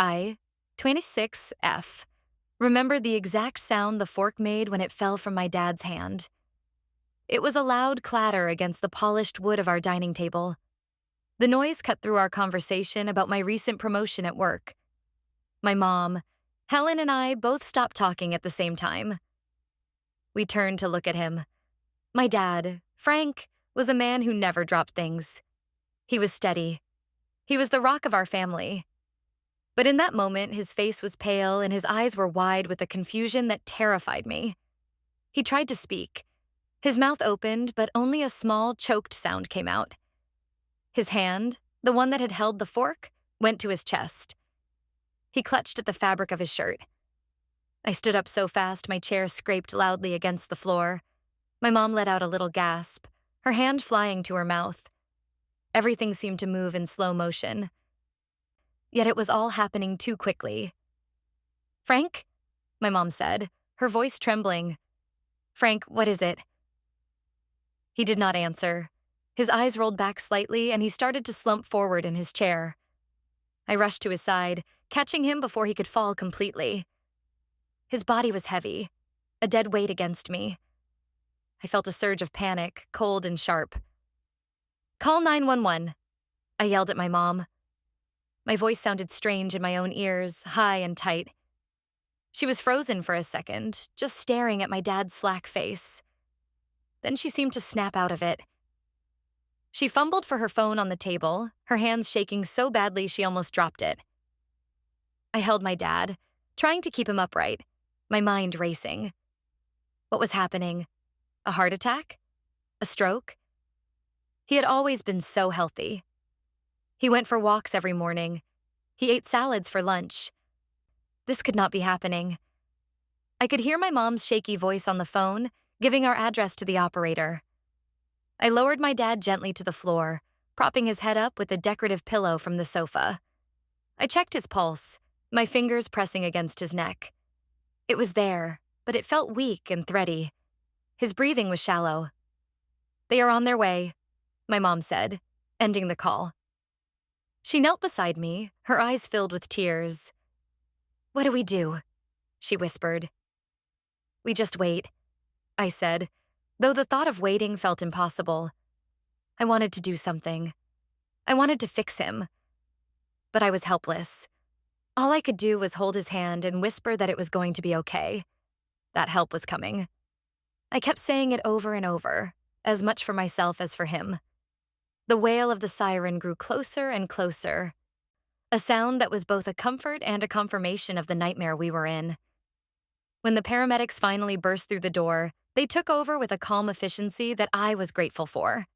I, 26F, remembered the exact sound the fork made when it fell from my dad's hand. It was a loud clatter against the polished wood of our dining table. The noise cut through our conversation about my recent promotion at work. My mom, Helen, and I both stopped talking at the same time. We turned to look at him. My dad, Frank, was a man who never dropped things. He was steady. He was the rock of our family. But in that moment, his face was pale and his eyes were wide with a confusion that terrified me. He tried to speak. His mouth opened, but only a small, choked sound came out. His hand, the one that had held the fork, went to his chest. He clutched at the fabric of his shirt. I stood up so fast my chair scraped loudly against the floor. My mom let out a little gasp, her hand flying to her mouth. Everything seemed to move in slow motion. Yet it was all happening too quickly. "Frank?" my mom said, her voice trembling. "Frank, what is it?" He did not answer. His eyes rolled back slightly and he started to slump forward in his chair. I rushed to his side, catching him before he could fall completely. His body was heavy, a dead weight against me. I felt a surge of panic, cold and sharp. "Call 911, I yelled at my mom. My voice sounded strange in my own ears, high and tight. She was frozen for a second, just staring at my dad's slack face. Then she seemed to snap out of it. She fumbled for her phone on the table, her hands shaking so badly she almost dropped it. I held my dad, trying to keep him upright, my mind racing. What was happening? A heart attack? A stroke? He had always been so healthy. He went for walks every morning. He ate salads for lunch. This could not be happening. I could hear my mom's shaky voice on the phone, giving our address to the operator. I lowered my dad gently to the floor, propping his head up with a decorative pillow from the sofa. I checked his pulse, my fingers pressing against his neck. It was there, but it felt weak and thready. His breathing was shallow. "They are on their way," my mom said, ending the call. She knelt beside me, her eyes filled with tears. "What do we do?" she whispered. "We just wait," I said, though the thought of waiting felt impossible. I wanted to do something. I wanted to fix him. But I was helpless. All I could do was hold his hand and whisper that it was going to be okay. That help was coming. I kept saying it over and over, as much for myself as for him. The wail of the siren grew closer and closer, a sound that was both a comfort and a confirmation of the nightmare we were in. When the paramedics finally burst through the door, they took over with a calm efficiency that I was grateful for.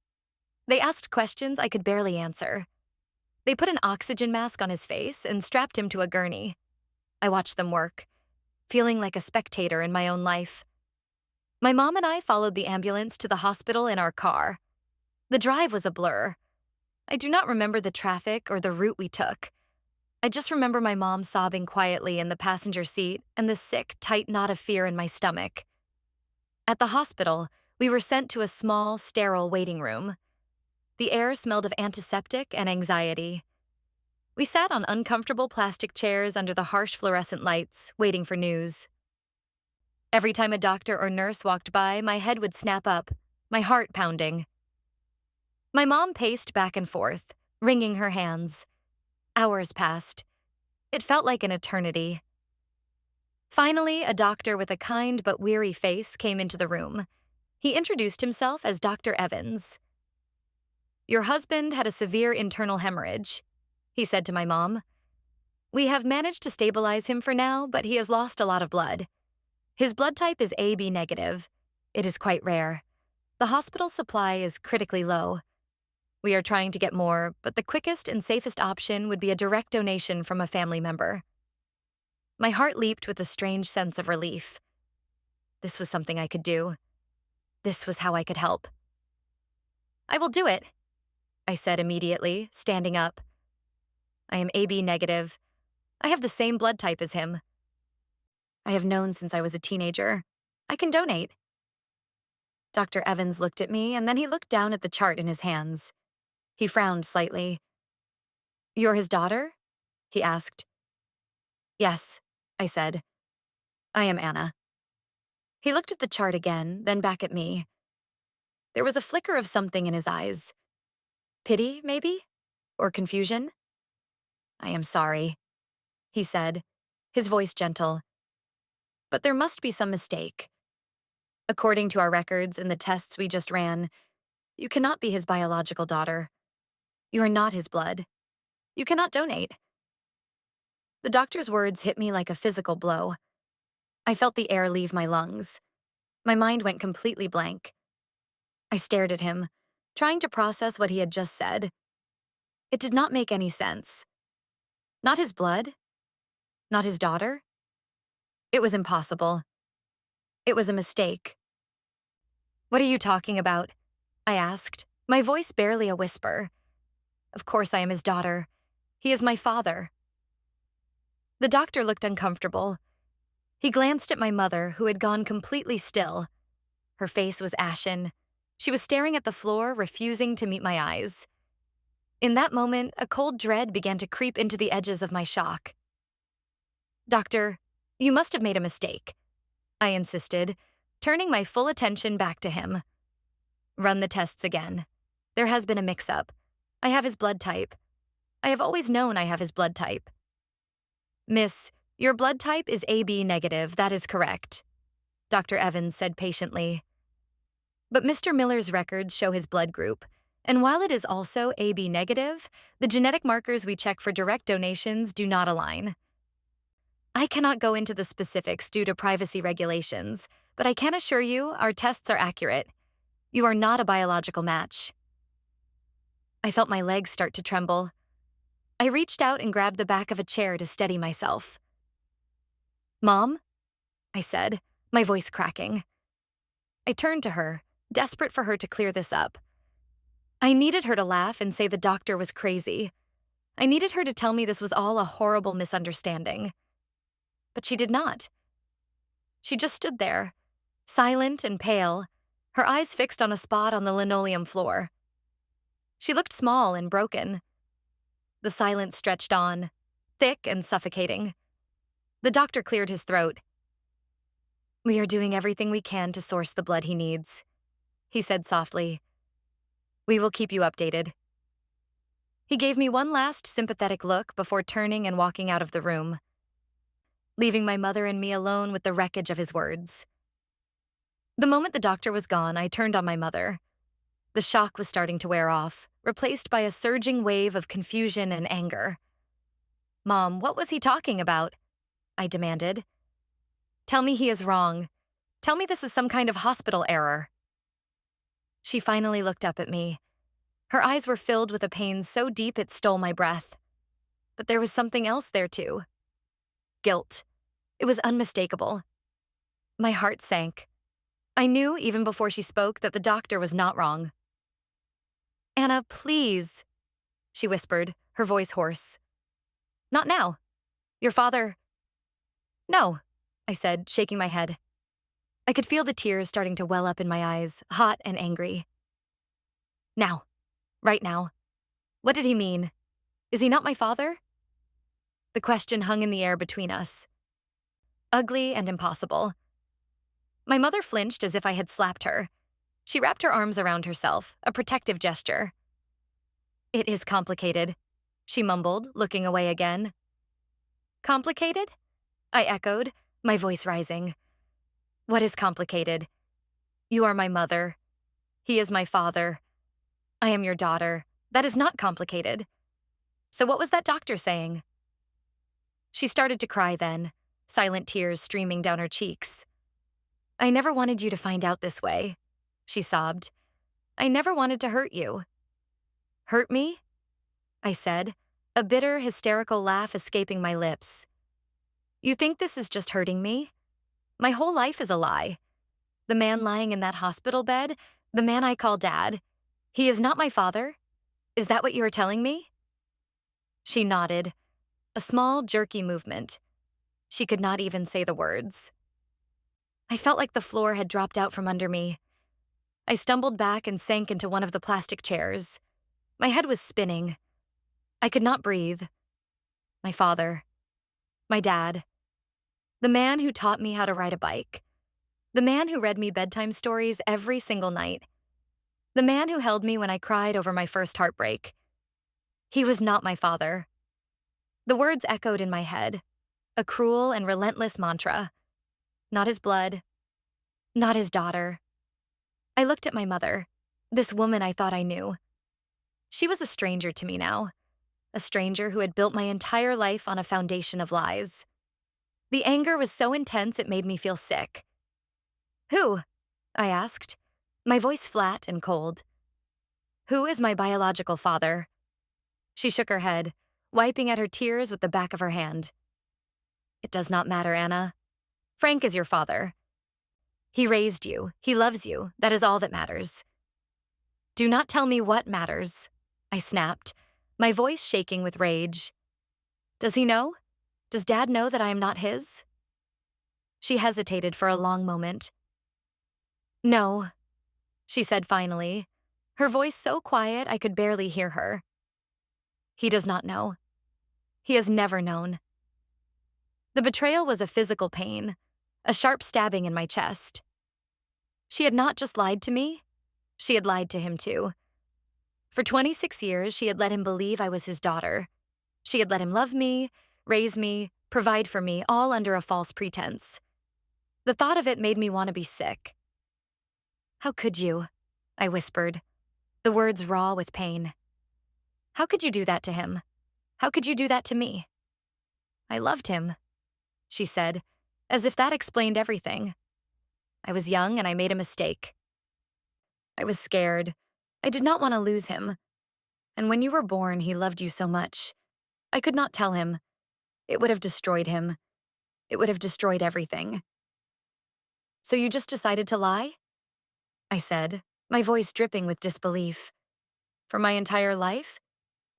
They asked questions I could barely answer. They put an oxygen mask on his face and strapped him to a gurney. I watched them work, feeling like a spectator in my own life. My mom and I followed the ambulance to the hospital in our car. The drive was a blur. I do not remember the traffic or the route we took. I just remember my mom sobbing quietly in the passenger seat and the sick, tight knot of fear in my stomach. At the hospital, we were sent to a small, sterile waiting room. The air smelled of antiseptic and anxiety. We sat on uncomfortable plastic chairs under the harsh fluorescent lights, waiting for news. Every time a doctor or nurse walked by, my head would snap up, my heart pounding. My mom paced back and forth, wringing her hands. Hours passed. It felt like an eternity. Finally, a doctor with a kind but weary face came into the room. He introduced himself as Dr. Evans. "Your husband had a severe internal hemorrhage," he said to my mom. "We have managed to stabilize him for now, but he has lost a lot of blood. His blood type is AB negative. It is quite rare. The hospital supply is critically low. We are trying to get more, but the quickest and safest option would be a direct donation from a family member." My heart leaped with a strange sense of relief. This was something I could do. This was how I could help. "I will do it," I said immediately, standing up. "I am AB negative. I have the same blood type as him. I have known since I was a teenager. I can donate." Dr. Evans looked at me, and then he looked down at the chart in his hands. He frowned slightly. "You're his daughter?" he asked. Yes, I said. I am Anna. He looked at the chart again, then back at me. There was a flicker of something in his eyes. Pity, maybe? Or confusion? I am sorry, he said, his voice gentle. But there must be some mistake. According to our records and the tests we just ran, you cannot be his biological daughter. You are not his blood. You cannot donate. The doctor's words hit me like a physical blow. I felt the air leave my lungs. My mind went completely blank. I stared at him, trying to process what he had just said. It did not make any sense. Not his blood? Not his daughter? It was impossible. It was a mistake. What are you talking about? I asked, my voice barely a whisper. Of course I am his daughter. He is my father. The doctor looked uncomfortable. He glanced at my mother, who had gone completely still. Her face was ashen. She was staring at the floor, refusing to meet my eyes. In that moment, a cold dread began to creep into the edges of my shock. Doctor, you must have made a mistake, I insisted, turning my full attention back to him. Run the tests again. There has been a mix-up. I have his blood type. I have always known I have his blood type. Miss, your blood type is AB negative, that is correct, Dr. Evans said patiently. But Mr. Miller's records show his blood group, and while it is also AB negative, the genetic markers we check for direct donations do not align. I cannot go into the specifics due to privacy regulations, but I can assure you our tests are accurate. You are not a biological match. I felt my legs start to tremble. I reached out and grabbed the back of a chair to steady myself. Mom? I said, my voice cracking. I turned to her, desperate for her to clear this up. I needed her to laugh and say the doctor was crazy. I needed her to tell me this was all a horrible misunderstanding. But she did not. She just stood there, silent and pale, her eyes fixed on a spot on the linoleum floor. She looked small and broken. The silence stretched on, thick and suffocating. The doctor cleared his throat. We are doing everything we can to source the blood he needs, he said softly. We will keep you updated. He gave me one last sympathetic look before turning and walking out of the room, leaving my mother and me alone with the wreckage of his words. The moment the doctor was gone, I turned on my mother. The shock was starting to wear off, replaced by a surging wave of confusion and anger. Mom, what was he talking about? I demanded. Tell me he is wrong. Tell me this is some kind of hospital error. She finally looked up at me. Her eyes were filled with a pain so deep it stole my breath. But there was something else there too. Guilt. It was unmistakable. My heart sank. I knew, even before she spoke, that the doctor was not wrong. Anna, please, she whispered, her voice hoarse. Not now. Your father... No, I said, shaking my head. I could feel the tears starting to well up in my eyes, hot and angry. Now. Right now. What did he mean? Is he not my father? The question hung in the air between us. Ugly and impossible. My mother flinched as if I had slapped her. She wrapped her arms around herself, a protective gesture. It is complicated, she mumbled, looking away again. Complicated? I echoed, my voice rising. What is complicated? You are my mother. He is my father. I am your daughter. That is not complicated. So what was that doctor saying? She started to cry then, silent tears streaming down her cheeks. I never wanted you to find out this way, she sobbed. I never wanted to hurt you. Hurt me? I said, a bitter, hysterical laugh escaping my lips. You think this is just hurting me? My whole life is a lie. The man lying in that hospital bed, the man I call Dad, he is not my father? Is that what you are telling me? She nodded, a small, jerky movement. She could not even say the words. I felt like the floor had dropped out from under me. I stumbled back and sank into one of the plastic chairs. My head was spinning. I could not breathe. My father. My dad. The man who taught me how to ride a bike. The man who read me bedtime stories every single night. The man who held me when I cried over my first heartbreak. He was not my father. The words echoed in my head, a cruel and relentless mantra. Not his blood. Not his daughter. I looked at my mother, this woman I thought I knew. She was a stranger to me now, a stranger who had built my entire life on a foundation of lies. The anger was so intense it made me feel sick. Who? I asked, my voice flat and cold. Who is my biological father? She shook her head, wiping at her tears with the back of her hand. It does not matter, Anna. Frank is your father. He raised you. He loves you. That is all that matters. Do not tell me what matters, I snapped, my voice shaking with rage. Does he know? Does Dad know that I am not his? She hesitated for a long moment. No, she said finally, her voice so quiet I could barely hear her. He does not know. He has never known. The betrayal was a physical pain, a sharp stabbing in my chest. She had not just lied to me, she had lied to him too. For 26 years, she had let him believe I was his daughter. She had let him love me, raise me, provide for me, all under a false pretense. The thought of it made me want to be sick. How could you? I whispered, the words raw with pain. How could you do that to him? How could you do that to me? I loved him, she said, as if that explained everything. I was young and I made a mistake. I was scared. I did not want to lose him. And when you were born, he loved you so much. I could not tell him. It would have destroyed him. It would have destroyed everything. So you just decided to lie? I said, my voice dripping with disbelief. For my entire life?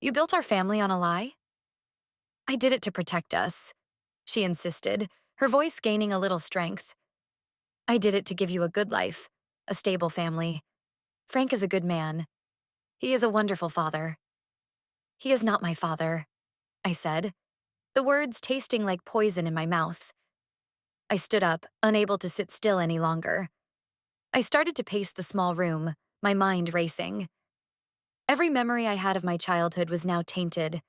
You built our family on a lie? I did it to protect us, she insisted, her voice gaining a little strength. I did it to give you a good life, a stable family. Frank is a good man. He is a wonderful father. He is not my father, I said, the words tasting like poison in my mouth. I stood up, unable to sit still any longer. I started to pace the small room, my mind racing. Every memory I had of my childhood was now tainted.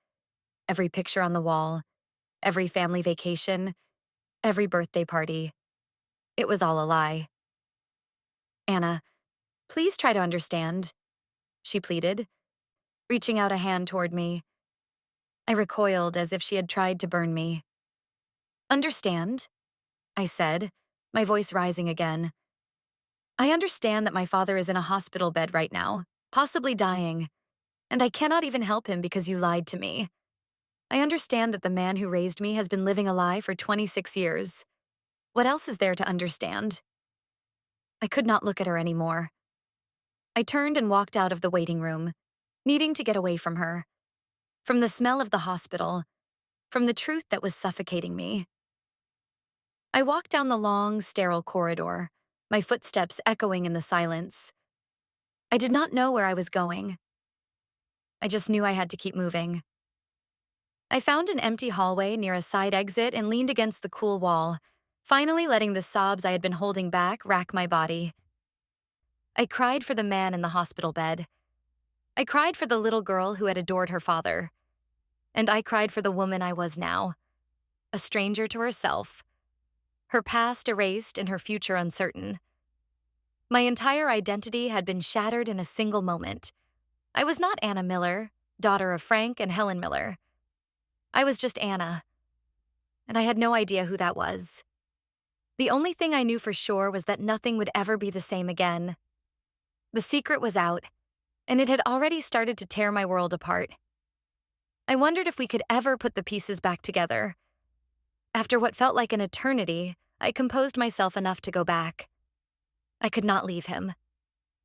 Every picture on the wall, every family vacation, every birthday party. It was all a lie. Anna, please try to understand, she pleaded, reaching out a hand toward me. I recoiled as if she had tried to burn me. Understand, I said, my voice rising again. I understand that my father is in a hospital bed right now, possibly dying, and I cannot even help him because you lied to me. I understand that the man who raised me has been living a lie for 26 years. What else is there to understand? I could not look at her anymore. I turned and walked out of the waiting room, needing to get away from her, from the smell of the hospital, from the truth that was suffocating me. I walked down the long, sterile corridor, my footsteps echoing in the silence. I did not know where I was going. I just knew I had to keep moving. I found an empty hallway near a side exit and leaned against the cool wall, finally letting the sobs I had been holding back rack my body. I cried for the man in the hospital bed. I cried for the little girl who had adored her father. And I cried for the woman I was now, a stranger to herself, her past erased and her future uncertain. My entire identity had been shattered in a single moment. I was not Anna Miller, daughter of Frank and Helen Miller. I was just Anna, and I had no idea who that was. The only thing I knew for sure was that nothing would ever be the same again. The secret was out, and it had already started to tear my world apart. I wondered if we could ever put the pieces back together. After what felt like an eternity, I composed myself enough to go back. I could not leave him.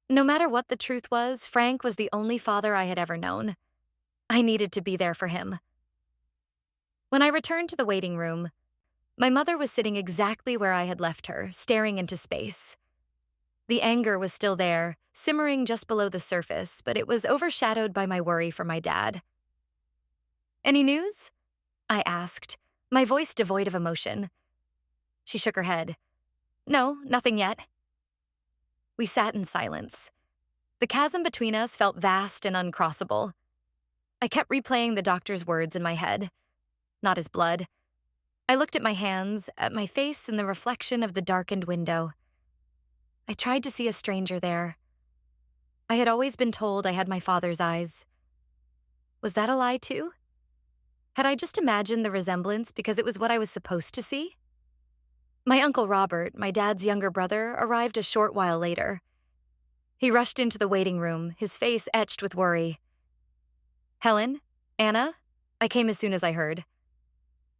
No matter what the truth was, Frank was the only father I had ever known. I needed to be there for him. When I returned to the waiting room, my mother was sitting exactly where I had left her, staring into space. The anger was still there, simmering just below the surface, but it was overshadowed by my worry for my dad. Any news? I asked, my voice devoid of emotion. She shook her head. No, nothing yet. We sat in silence. The chasm between us felt vast and uncrossable. I kept replaying the doctor's words in my head. Not his blood. I looked at my hands, at my face in the reflection of the darkened window. I tried to see a stranger there. I had always been told I had my father's eyes. Was that a lie too? Had I just imagined the resemblance because it was what I was supposed to see? My Uncle Robert, my dad's younger brother, arrived a short while later. He rushed into the waiting room, his face etched with worry. Helen? Anna? I came as soon as I heard.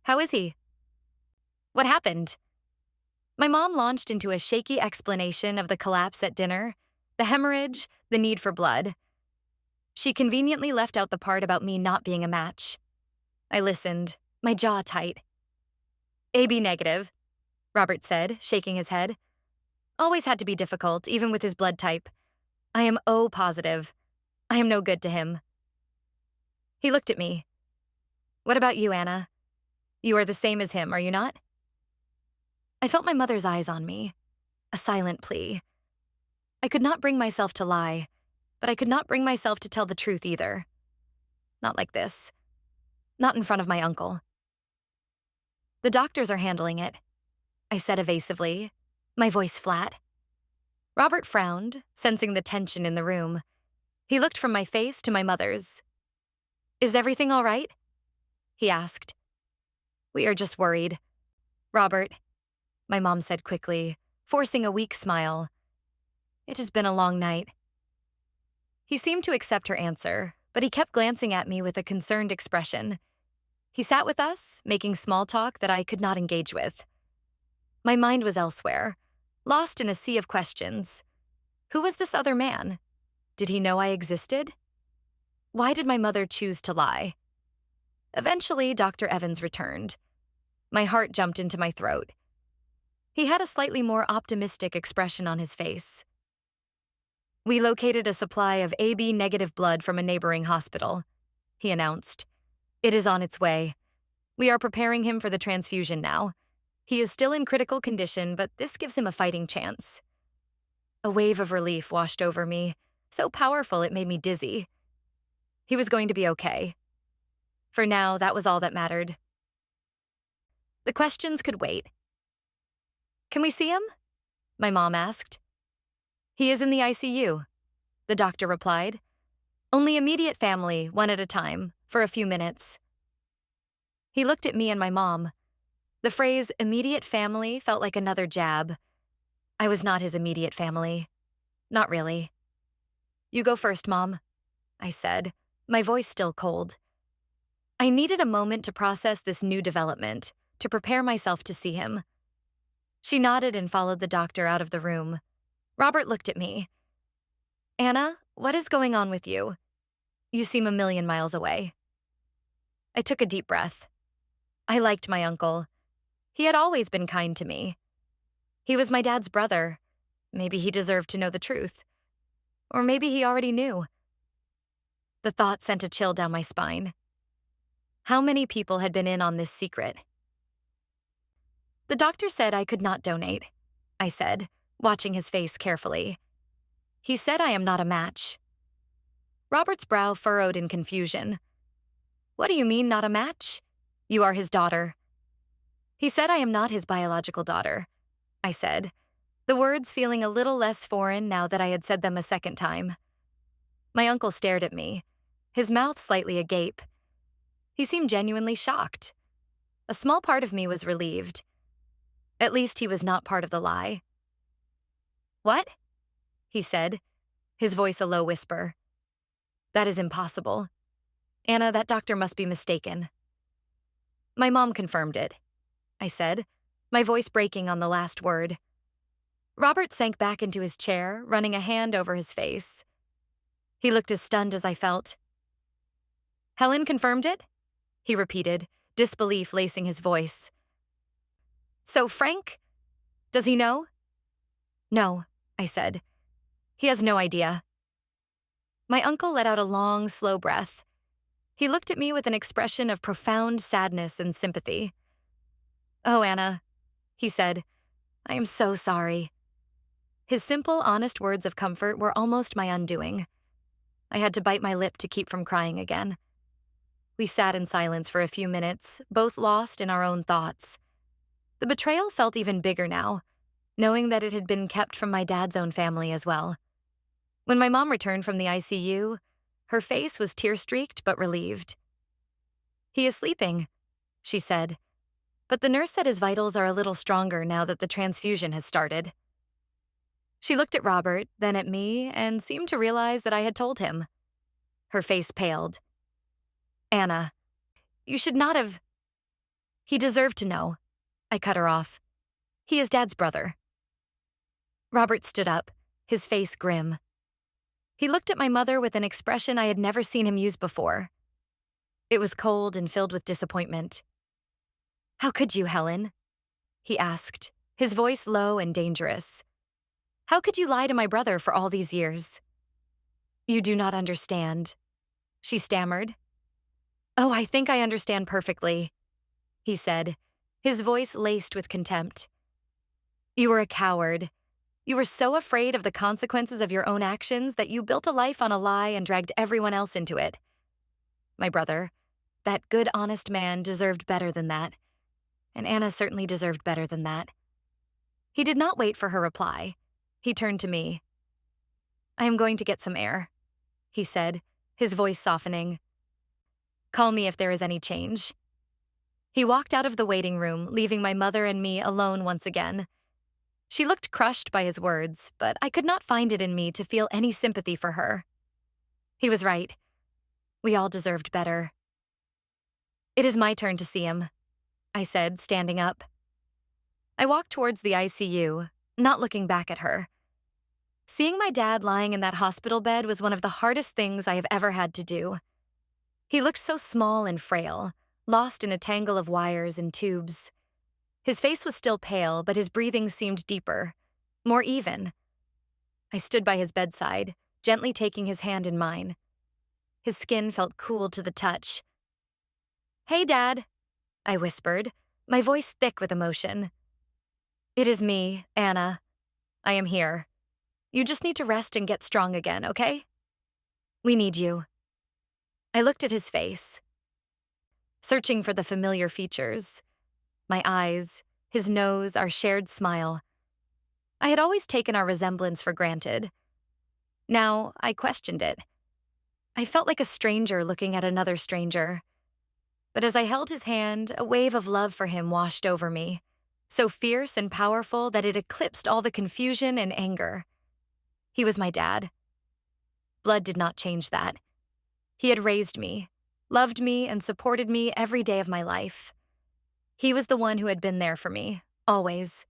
How is he? What happened? My mom launched into a shaky explanation of the collapse at dinner, the hemorrhage, the need for blood. She conveniently left out the part about me not being a match. I listened, my jaw tight. AB negative, Robert said, shaking his head. Always had to be difficult, even with his blood type. I am O positive. I am no good to him. He looked at me. What about you, Anna? You are the same as him, are you not? I felt my mother's eyes on me, a silent plea. I could not bring myself to lie, but I could not bring myself to tell the truth either. Not like this. Not in front of my uncle. The doctors are handling it, I said evasively, my voice flat. Robert frowned, sensing the tension in the room. He looked from my face to my mother's. Is everything all right? He asked. We are just worried. Robert, my mom said quickly, forcing a weak smile. It has been a long night. He seemed to accept her answer, but he kept glancing at me with a concerned expression. He sat with us, making small talk that I could not engage with. My mind was elsewhere, lost in a sea of questions. Who was this other man? Did he know I existed? Why did my mother choose to lie? Eventually, Dr. Evans returned. My heart jumped into my throat. He had a slightly more optimistic expression on his face. We located a supply of AB negative blood from a neighboring hospital, he announced. It is on its way. We are preparing him for the transfusion now. He is still in critical condition, but this gives him a fighting chance. A wave of relief washed over me, so powerful it made me dizzy. He was going to be okay. For now, that was all that mattered. The questions could wait. Can we see him? My mom asked. He is in the ICU, the doctor replied. Only immediate family, one at a time, for a few minutes. He looked at me and my mom. The phrase immediate family felt like another jab. I was not his immediate family. Not really. You go first, Mom, I said, my voice still cold. I needed a moment to process this new development, to prepare myself to see him. She nodded and followed the doctor out of the room. Robert looked at me. Anna, what is going on with you? You seem a million miles away. I took a deep breath. I liked my uncle. He had always been kind to me. He was my dad's brother. Maybe he deserved to know the truth. Or maybe he already knew. The thought sent a chill down my spine. How many people had been in on this secret? The doctor said I could not donate, I said, watching his face carefully. He said I am not a match. Robert's brow furrowed in confusion. What do you mean, not a match? You are his daughter. He said I am not his biological daughter, I said, the words feeling a little less foreign now that I had said them a second time. My uncle stared at me, his mouth slightly agape. He seemed genuinely shocked. A small part of me was relieved. At least he was not part of the lie. What? He said, his voice a low whisper. That is impossible. Anna, that doctor must be mistaken. My mom confirmed it, I said, my voice breaking on the last word. Robert sank back into his chair, running a hand over his face. He looked as stunned as I felt. Helen confirmed it? He repeated, disbelief lacing his voice. So Frank? Does he know? No, I said. He has no idea. My uncle let out a long, slow breath. He looked at me with an expression of profound sadness and sympathy. "Oh, Anna," he said, "I am so sorry." His simple, honest words of comfort were almost my undoing. I had to bite my lip to keep from crying again. We sat in silence for a few minutes, both lost in our own thoughts. The betrayal felt even bigger now, knowing that it had been kept from my dad's own family as well. When my mom returned from the ICU, her face was tear-streaked but relieved. "He is sleeping," she said, "but the nurse said his vitals are a little stronger now that the transfusion has started." She looked at Robert, then at me, and seemed to realize that I had told him. Her face paled. "Anna, you should not have—" "He deserved to know," I cut her off. "He is Dad's brother." Robert stood up, his face grim. He looked at my mother with an expression I had never seen him use before. It was cold and filled with disappointment. "How could you, Helen?" he asked, his voice low and dangerous. "How could you lie to my brother for all these years?" "You do not understand," she stammered. "Oh, I think I understand perfectly," he said, his voice laced with contempt. "You were a coward. You were so afraid of the consequences of your own actions that you built a life on a lie and dragged everyone else into it. My brother, that good, honest man, deserved better than that. And Anna certainly deserved better than that." He did not wait for her reply. He turned to me. "I am going to get some air," he said, his voice softening. "Call me if there is any change." He walked out of the waiting room, leaving my mother and me alone once again. She looked crushed by his words, but I could not find it in me to feel any sympathy for her. He was right. We all deserved better. "It is my turn to see him," I said, standing up. I walked towards the ICU, not looking back at her. Seeing my dad lying in that hospital bed was one of the hardest things I have ever had to do. He looked so small and frail, lost in a tangle of wires and tubes. His face was still pale, but his breathing seemed deeper, more even. I stood by his bedside, gently taking his hand in mine. His skin felt cool to the touch. "Hey, Dad," I whispered, my voice thick with emotion. "It is me, Anna. I am here. You just need to rest and get strong again, okay? We need you." I looked at his face, searching for the familiar features. My eyes, his nose, our shared smile. I had always taken our resemblance for granted. Now, I questioned it. I felt like a stranger looking at another stranger. But as I held his hand, a wave of love for him washed over me, so fierce and powerful that it eclipsed all the confusion and anger. He was my dad. Blood did not change that. He had raised me, loved me, and supported me every day of my life. He was the one who had been there for me, always.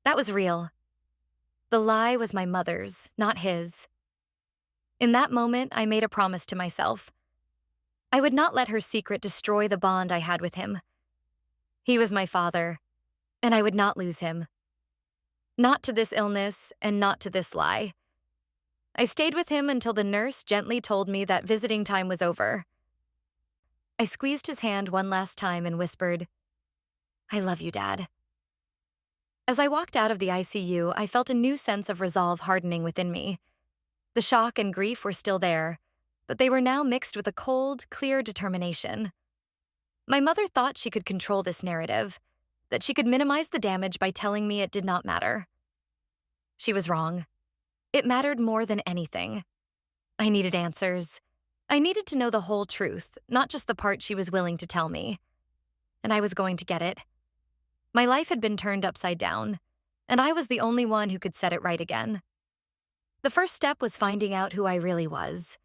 That was real. The lie was my mother's, not his. In that moment, I made a promise to myself. I would not let her secret destroy the bond I had with him. He was my father, and I would not lose him. Not to this illness, and not to this lie. I stayed with him until the nurse gently told me that visiting time was over. I squeezed his hand one last time and whispered, "I love you, Dad." As I walked out of the ICU, I felt a new sense of resolve hardening within me. The shock and grief were still there, but they were now mixed with a cold, clear determination. My mother thought she could control this narrative, that she could minimize the damage by telling me it did not matter. She was wrong. It mattered more than anything. I needed answers. I needed to know the whole truth, not just the part she was willing to tell me. And I was going to get it. My life had been turned upside down, and I was the only one who could set it right again. The first step was finding out who I really was.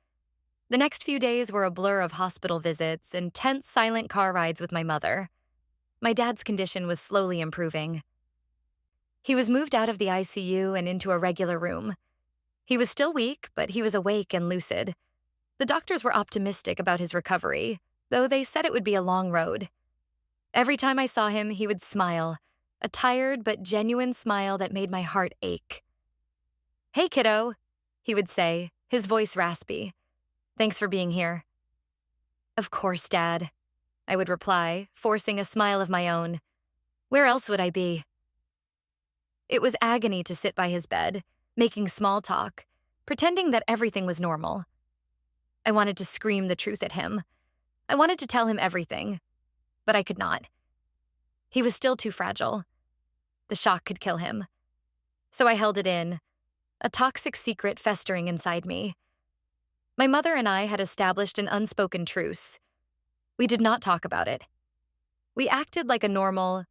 The next few days were a blur of hospital visits and tense, silent car rides with my mother. My dad's condition was slowly improving. He was moved out of the ICU and into a regular room. He was still weak, but he was awake and lucid. The doctors were optimistic about his recovery, though they said it would be a long road. Every time I saw him, he would smile, a tired but genuine smile that made my heart ache. "Hey, kiddo," he would say, his voice raspy. "Thanks for being here." "Of course, Dad," I would reply, forcing a smile of my own. Where else would I be? It was agony to sit by his bed, making small talk, pretending that everything was normal. I wanted to scream the truth at him. I wanted to tell him everything, but I could not. He was still too fragile. The shock could kill him. So I held it in, a toxic secret festering inside me. My mother and I had established an unspoken truce. We did not talk about it. We acted like a normal,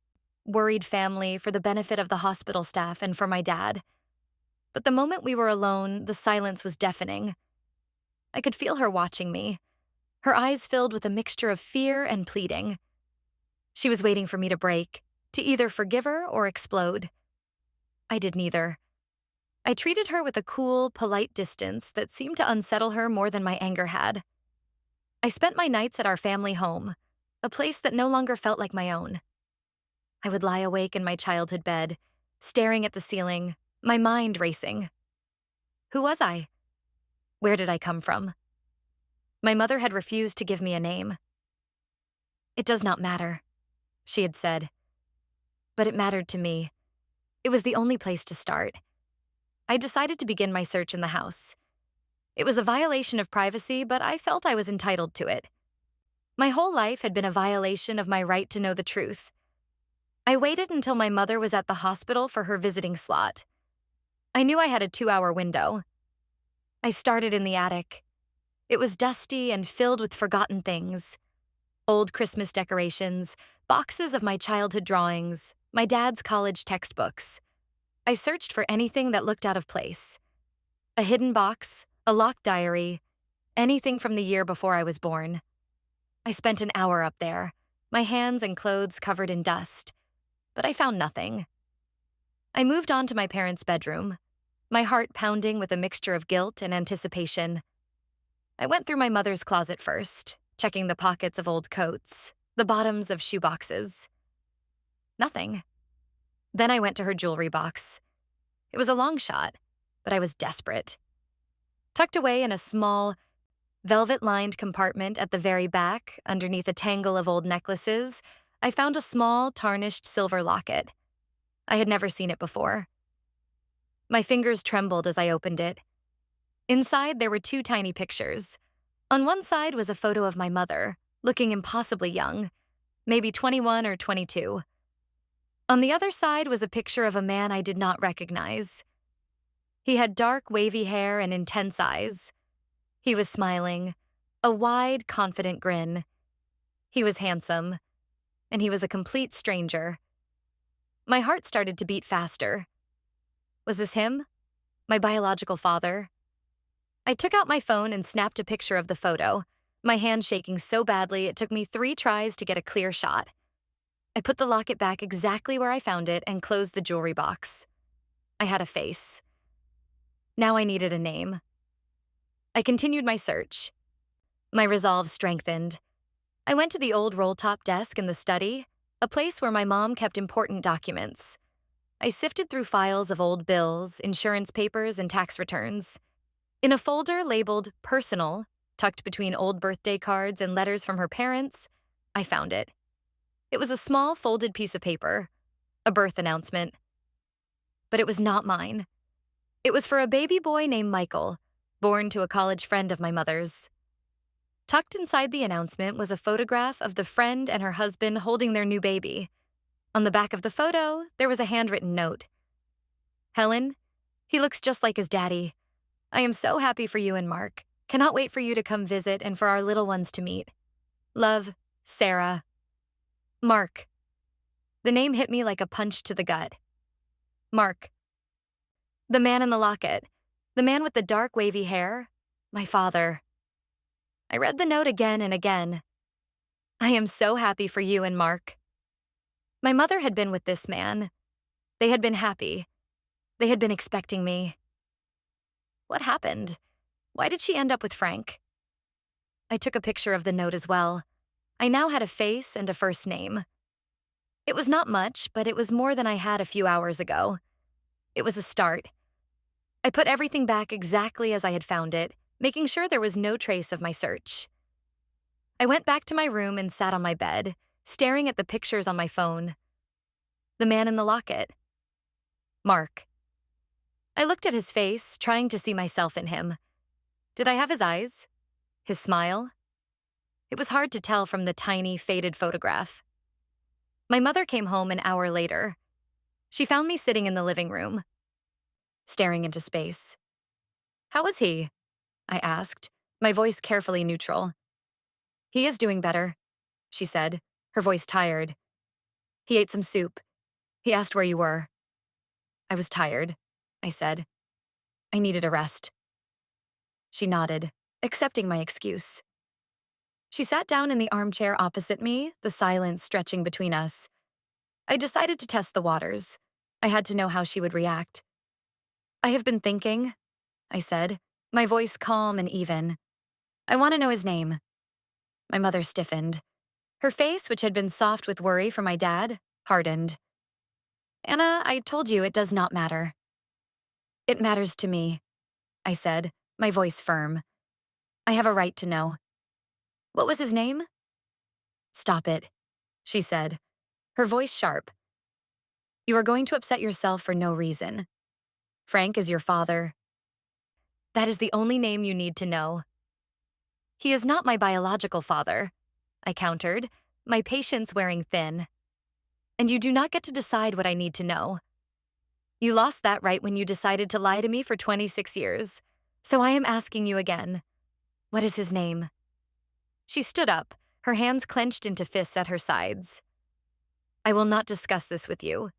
worried family for the benefit of the hospital staff and for my dad. But the moment we were alone, the silence was deafening. I could feel her watching me, her eyes filled with a mixture of fear and pleading. She was waiting for me to break, to either forgive her or explode. I did neither. I treated her with a cool, polite distance that seemed to unsettle her more than my anger had. I spent my nights at our family home, a place that no longer felt like my own. I would lie awake in my childhood bed, staring at the ceiling, my mind racing. Who was I? Where did I come from? My mother had refused to give me a name. "It does not matter," she had said. But it mattered to me. It was the only place to start. I decided to begin my search in the house. It was a violation of privacy, but I felt I was entitled to it. My whole life had been a violation of my right to know the truth. I waited until my mother was at the hospital for her visiting slot. I knew I had a 2-hour window. I started in the attic. It was dusty and filled with forgotten things. Old Christmas decorations, boxes of my childhood drawings, my dad's college textbooks. I searched for anything that looked out of place. A hidden box, a locked diary, anything from the year before I was born. I spent an hour up there, my hands and clothes covered in dust, but I found nothing. I moved on to my parents' bedroom, my heart pounding with a mixture of guilt and anticipation. I went through my mother's closet first, checking the pockets of old coats, the bottoms of shoeboxes. Nothing. Then I went to her jewelry box. It was a long shot, but I was desperate. Tucked away in a small, velvet-lined compartment at the very back, underneath a tangle of old necklaces, I found a small, tarnished silver locket. I had never seen it before. My fingers trembled as I opened it. Inside, there were 2 tiny pictures. On one side was a photo of my mother, looking impossibly young, maybe 21 or 22. On the other side was a picture of a man I did not recognize. He had dark, wavy hair and intense eyes. He was smiling, a wide, confident grin. He was handsome, and he was a complete stranger. My heart started to beat faster. Was this him? My biological father? I took out my phone and snapped a picture of the photo, my hand shaking so badly it took me 3 tries to get a clear shot. I put the locket back exactly where I found it and closed the jewelry box. I had a face. Now I needed a name. I continued my search. My resolve strengthened. I went to the old roll-top desk in the study, a place where my mom kept important documents. I sifted through files of old bills, insurance papers, and tax returns. In a folder labeled Personal, tucked between old birthday cards and letters from her parents, I found it. It was a small folded piece of paper, a birth announcement. But it was not mine. It was for a baby boy named Michael, born to a college friend of my mother's. Tucked inside the announcement was a photograph of the friend and her husband holding their new baby. On the back of the photo, there was a handwritten note. "Helen, he looks just like his daddy. I am so happy for you and Mark. Cannot wait for you to come visit and for our little ones to meet. Love, Sarah." Mark. The name hit me like a punch to the gut. Mark. The man in the locket. The man with the dark wavy hair. My father. I read the note again and again. "I am so happy for you and Mark." My mother had been with this man. They had been happy. They had been expecting me. What happened? Why did she end up with Frank? I took a picture of the note as well. I now had a face and a first name. It was not much, but it was more than I had a few hours ago. It was a start. I put everything back exactly as I had found it, making sure there was no trace of my search. I went back to my room and sat on my bed, staring at the pictures on my phone. The man in the locket. Mark. I looked at his face, trying to see myself in him. Did I have his eyes? His smile? It was hard to tell from the tiny, faded photograph. My mother came home an hour later. She found me sitting in the living room, staring into space. How was he? I asked, my voice carefully neutral. He is doing better, she said, her voice tired. He ate some soup. He asked where you were. I was tired, I said. I needed a rest. She nodded, accepting my excuse. She sat down in the armchair opposite me, the silence stretching between us. I decided to test the waters. I had to know how she would react. I have been thinking, I said, my voice calm and even. I want to know his name. My mother stiffened. Her face, which had been soft with worry for my dad, hardened. Anna, I told you it does not matter. It matters to me, I said, my voice firm. I have a right to know. What was his name? Stop it, she said, her voice sharp. You are going to upset yourself for no reason. Frank is your father. That is the only name you need to know. He is not my biological father, I countered, my patience wearing thin. And you do not get to decide what I need to know. You lost that right when you decided to lie to me for 26 years. So I am asking you again. What is his name? She stood up, her hands clenched into fists at her sides. I will not discuss this with you.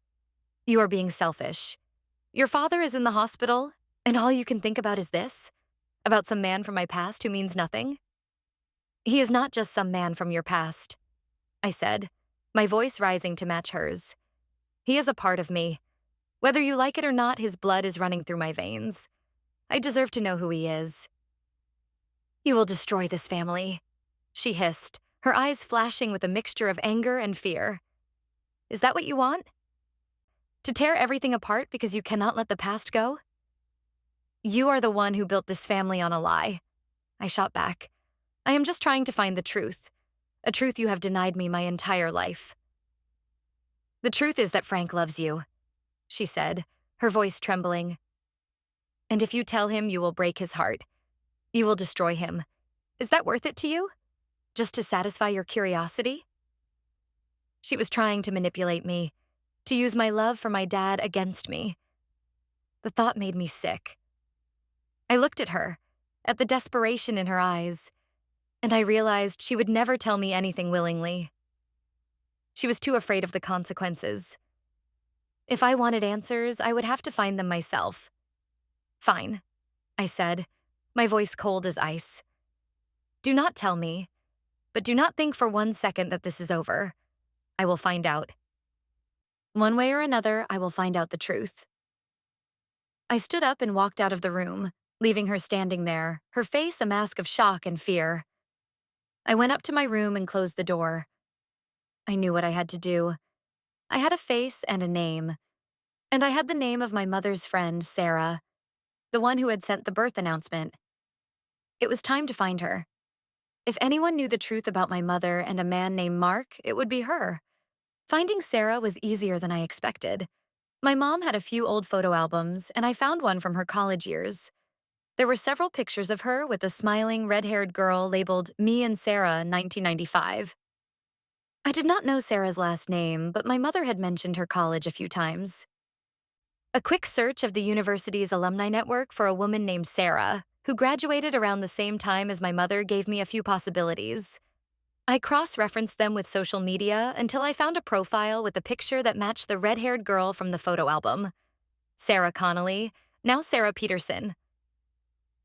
You are being selfish. Your father is in the hospital, and all you can think about is this? About some man from my past who means nothing? He is not just some man from your past, I said, my voice rising to match hers. He is a part of me. Whether you like it or not, his blood is running through my veins. I deserve to know who he is. You will destroy this family, she hissed, her eyes flashing with a mixture of anger and fear. Is that what you want? To tear everything apart because you cannot let the past go? You are the one who built this family on a lie, I shot back. I am just trying to find the truth, a truth you have denied me my entire life. The truth is that Frank loves you, she said, her voice trembling. And if you tell him, you will break his heart. You will destroy him. Is that worth it to you? Just to satisfy your curiosity? She was trying to manipulate me, to use my love for my dad against me. The thought made me sick. I looked at her, at the desperation in her eyes, and I realized she would never tell me anything willingly. She was too afraid of the consequences. If I wanted answers, I would have to find them myself. Fine, I said, my voice cold as ice. Do not tell me, but do not think for 1 second that this is over. I will find out. One way or another, I will find out the truth. I stood up and walked out of the room, leaving her standing there, her face a mask of shock and fear. I went up to my room and closed the door. I knew what I had to do. I had a face and a name, and I had the name of my mother's friend, Sarah, the one who had sent the birth announcement. It was time to find her. If anyone knew the truth about my mother and a man named Mark, it would be her. Finding Sarah was easier than I expected. My mom had a few old photo albums, and I found one from her college years. There were several pictures of her with a smiling, red-haired girl labeled Me and Sarah 1995. I did not know Sarah's last name, but my mother had mentioned her college a few times. A quick search of the university's alumni network for a woman named Sarah, who graduated around the same time as my mother, gave me a few possibilities. I cross-referenced them with social media until I found a profile with a picture that matched the red-haired girl from the photo album. Sarah Connolly, now Sarah Peterson.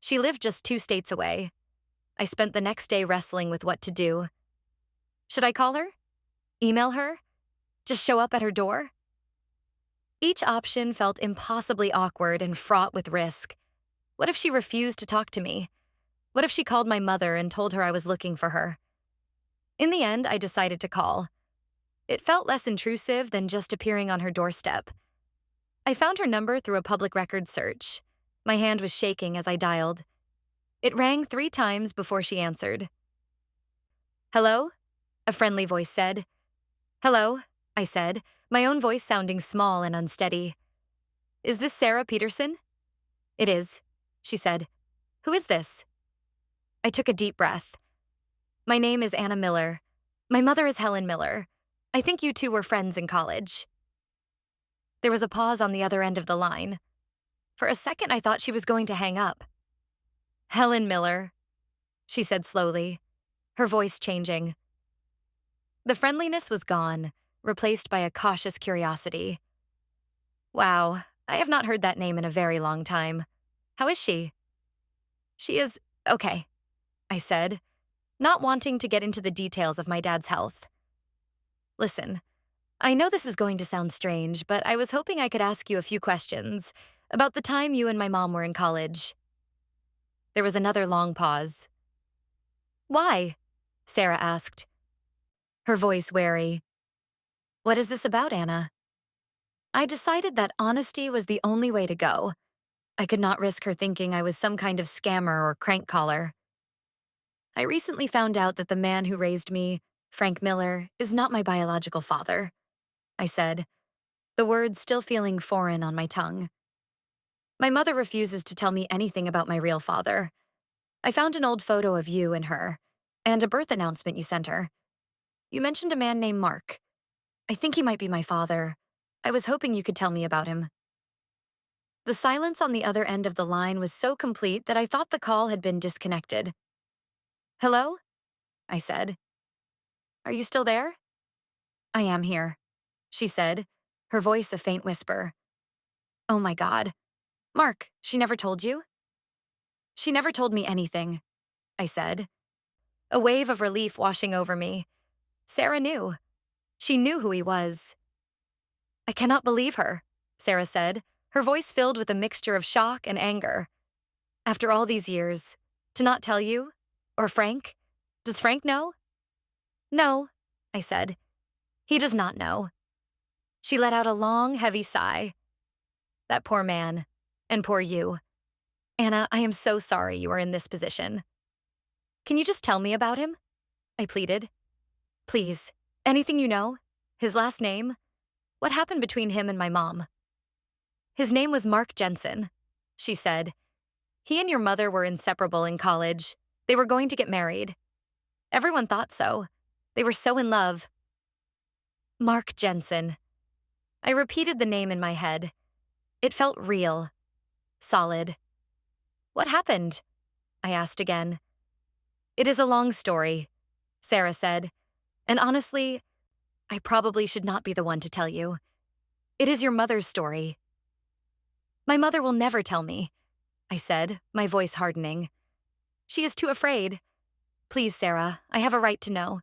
She lived just 2 states away. I spent the next day wrestling with what to do. Should I call her? Email her? Just show up at her door? Each option felt impossibly awkward and fraught with risk. What if she refused to talk to me? What if she called my mother and told her I was looking for her? In the end, I decided to call. It felt less intrusive than just appearing on her doorstep. I found her number through a public records search. My hand was shaking as I dialed. It rang 3 times before she answered. Hello? A friendly voice said. Hello, I said, my own voice sounding small and unsteady. Is this Sarah Peterson? It is, she said. Who is this? I took a deep breath. My name is Anna Miller. My mother is Helen Miller. I think you two were friends in college. There was a pause on the other end of the line. For a second, I thought she was going to hang up. Helen Miller, she said slowly, her voice changing. The friendliness was gone, replaced by a cautious curiosity. Wow, I have not heard that name in a very long time. How is she? She is okay, I said, not wanting to get into the details of my dad's health. Listen, I know this is going to sound strange, but I was hoping I could ask you a few questions about the time you and my mom were in college. There was another long pause. Why? Sarah asked, her voice wary. What is this about, Anna? I decided that honesty was the only way to go. I could not risk her thinking I was some kind of scammer or crank caller. I recently found out that the man who raised me, Frank Miller, is not my biological father, I said, the words still feeling foreign on my tongue. My mother refuses to tell me anything about my real father. I found an old photo of you and her, and a birth announcement you sent her. You mentioned a man named Mark. I think he might be my father. I was hoping you could tell me about him. The silence on the other end of the line was so complete that I thought the call had been disconnected. Hello? I said. Are you still there? I am here, she said, her voice a faint whisper. Oh my God. Mark, she never told you? She never told me anything, I said. A wave of relief washing over me. Sarah knew. She knew who he was. I cannot believe her, Sarah said, her voice filled with a mixture of shock and anger. After all these years, to not tell you? Or Frank? Does Frank know? No, I said. He does not know. She let out a long, heavy sigh. That poor man, and poor you. Anna, I am so sorry you are in this position. Can you just tell me about him? I pleaded. Please, anything you know? His last name? What happened between him and my mom? His name was Mark Jensen, she said. He and your mother were inseparable in college. They were going to get married. Everyone thought so. They were so in love. Mark Jensen. I repeated the name in my head. It felt real. Solid. What happened? I asked again. It is a long story, Sarah said. And honestly, I probably should not be the one to tell you. It is your mother's story. My mother will never tell me, I said, my voice hardening. She is too afraid. Please, Sarah, I have a right to know.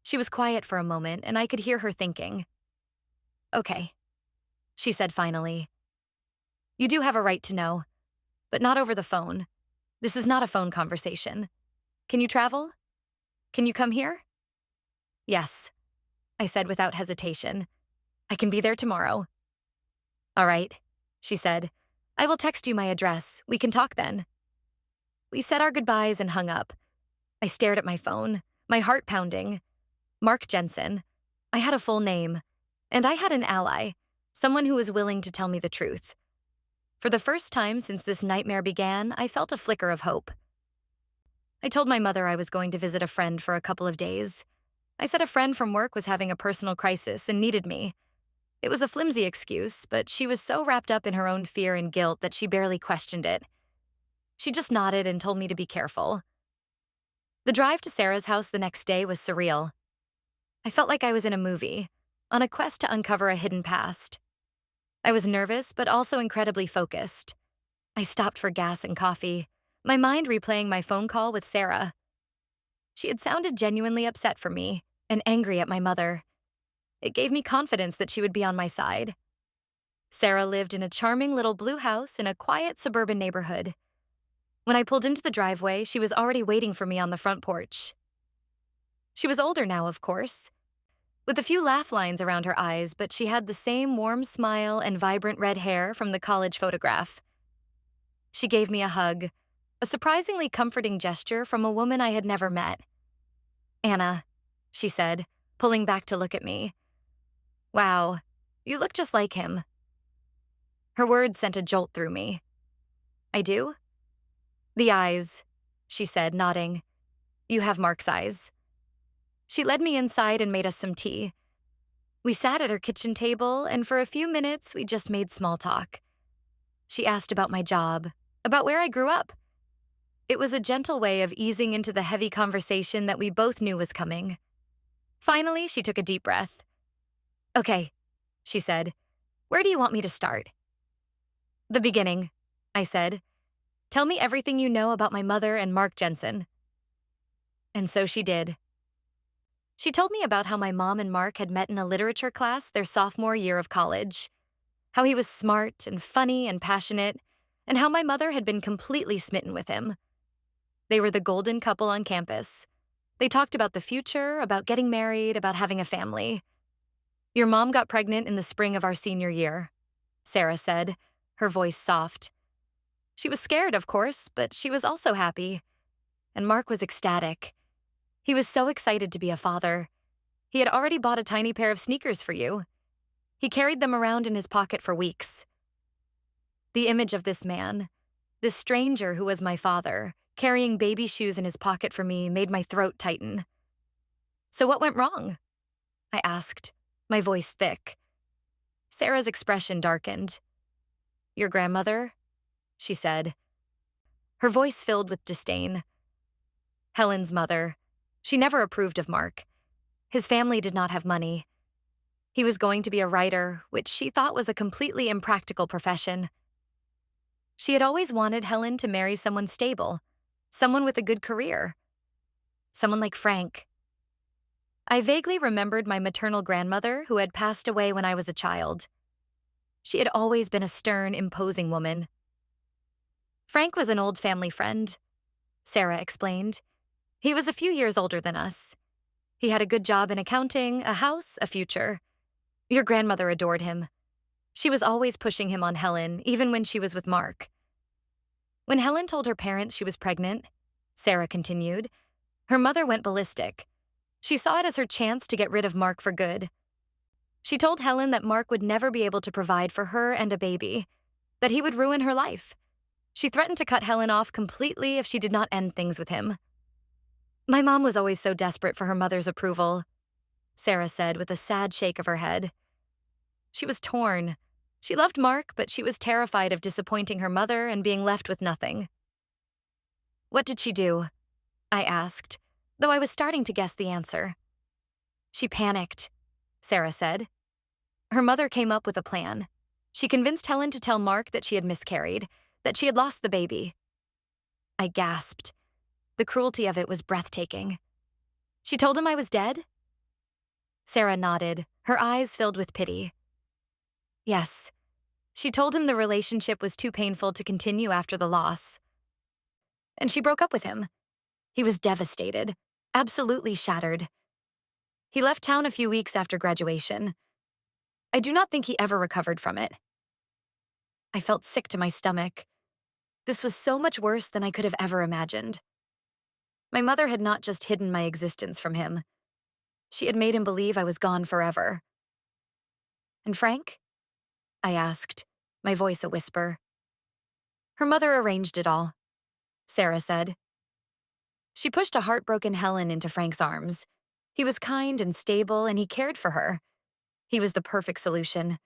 She was quiet for a moment, and I could hear her thinking. Okay, she said finally. You do have a right to know, but not over the phone. This is not a phone conversation. Can you travel? Can you come here? Yes, I said without hesitation. I can be there tomorrow. All right, she said. I will text you my address. We can talk then. We said our goodbyes and hung up. I stared at my phone, my heart pounding. Mark Jensen. I had a full name. And I had an ally, someone who was willing to tell me the truth. For the first time since this nightmare began, I felt a flicker of hope. I told my mother I was going to visit a friend for a couple of days. I said a friend from work was having a personal crisis and needed me. It was a flimsy excuse, but she was so wrapped up in her own fear and guilt that she barely questioned it. She just nodded and told me to be careful. The drive to Sarah's house the next day was surreal. I felt like I was in a movie, on a quest to uncover a hidden past. I was nervous, but also incredibly focused. I stopped for gas and coffee, my mind replaying my phone call with Sarah. She had sounded genuinely upset for me and angry at my mother. It gave me confidence that she would be on my side. Sarah lived in a charming little blue house in a quiet suburban neighborhood. When I pulled into the driveway, she was already waiting for me on the front porch. She was older now, of course, with a few laugh lines around her eyes, but she had the same warm smile and vibrant red hair from the college photograph. She gave me a hug, a surprisingly comforting gesture from a woman I had never met. Anna, she said, pulling back to look at me. Wow, you look just like him. Her words sent a jolt through me. I do? The eyes, she said, nodding. You have Mark's eyes. She led me inside and made us some tea. We sat at her kitchen table, and for a few minutes, we just made small talk. She asked about my job, about where I grew up. It was a gentle way of easing into the heavy conversation that we both knew was coming. Finally, she took a deep breath. Okay, she said. Where do you want me to start? The beginning, I said. Tell me everything you know about my mother and Mark Jensen. And so she did. She told me about how my mom and Mark had met in a literature class their sophomore year of college, how he was smart and funny and passionate, and how my mother had been completely smitten with him. They were the golden couple on campus. They talked about the future, about getting married, about having a family. Your mom got pregnant in the spring of our senior year, Sarah said, her voice soft. She was scared, of course, but she was also happy. And Mark was ecstatic. He was so excited to be a father. He had already bought a tiny pair of sneakers for you. He carried them around in his pocket for weeks. The image of this man, this stranger who was my father, carrying baby shoes in his pocket for me, made my throat tighten. So what went wrong? I asked, my voice thick. Sarah's expression darkened. Your grandmother? She said. Her voice filled with disdain. Helen's mother. She never approved of Mark. His family did not have money. He was going to be a writer, which she thought was a completely impractical profession. She had always wanted Helen to marry someone stable, someone with a good career, someone like Frank. I vaguely remembered my maternal grandmother who had passed away when I was a child. She had always been a stern, imposing woman. Frank was an old family friend, Sarah explained. He was a few years older than us. He had a good job in accounting, a house, a future. Your grandmother adored him. She was always pushing him on Helen, even when she was with Mark. When Helen told her parents she was pregnant, Sarah continued, her mother went ballistic. She saw it as her chance to get rid of Mark for good. She told Helen that Mark would never be able to provide for her and a baby, that he would ruin her life. She threatened to cut Helen off completely if she did not end things with him. My mom was always so desperate for her mother's approval, Sarah said with a sad shake of her head. She was torn. She loved Mark, but she was terrified of disappointing her mother and being left with nothing. What did she do? I asked, though I was starting to guess the answer. She panicked, Sarah said. Her mother came up with a plan. She convinced Helen to tell Mark that she had miscarried, that she had lost the baby. I gasped. The cruelty of it was breathtaking. She told him I was dead? Sarah nodded, her eyes filled with pity. Yes. She told him the relationship was too painful to continue after the loss. And she broke up with him. He was devastated, absolutely shattered. He left town a few weeks after graduation. I do not think he ever recovered from it. I felt sick to my stomach. This was so much worse than I could have ever imagined. My mother had not just hidden my existence from him. She had made him believe I was gone forever. And Frank? I asked, my voice a whisper. Her mother arranged it all, Sarah said. She pushed a heartbroken Helen into Frank's arms. He was kind and stable, and he cared for her. He was the perfect solution.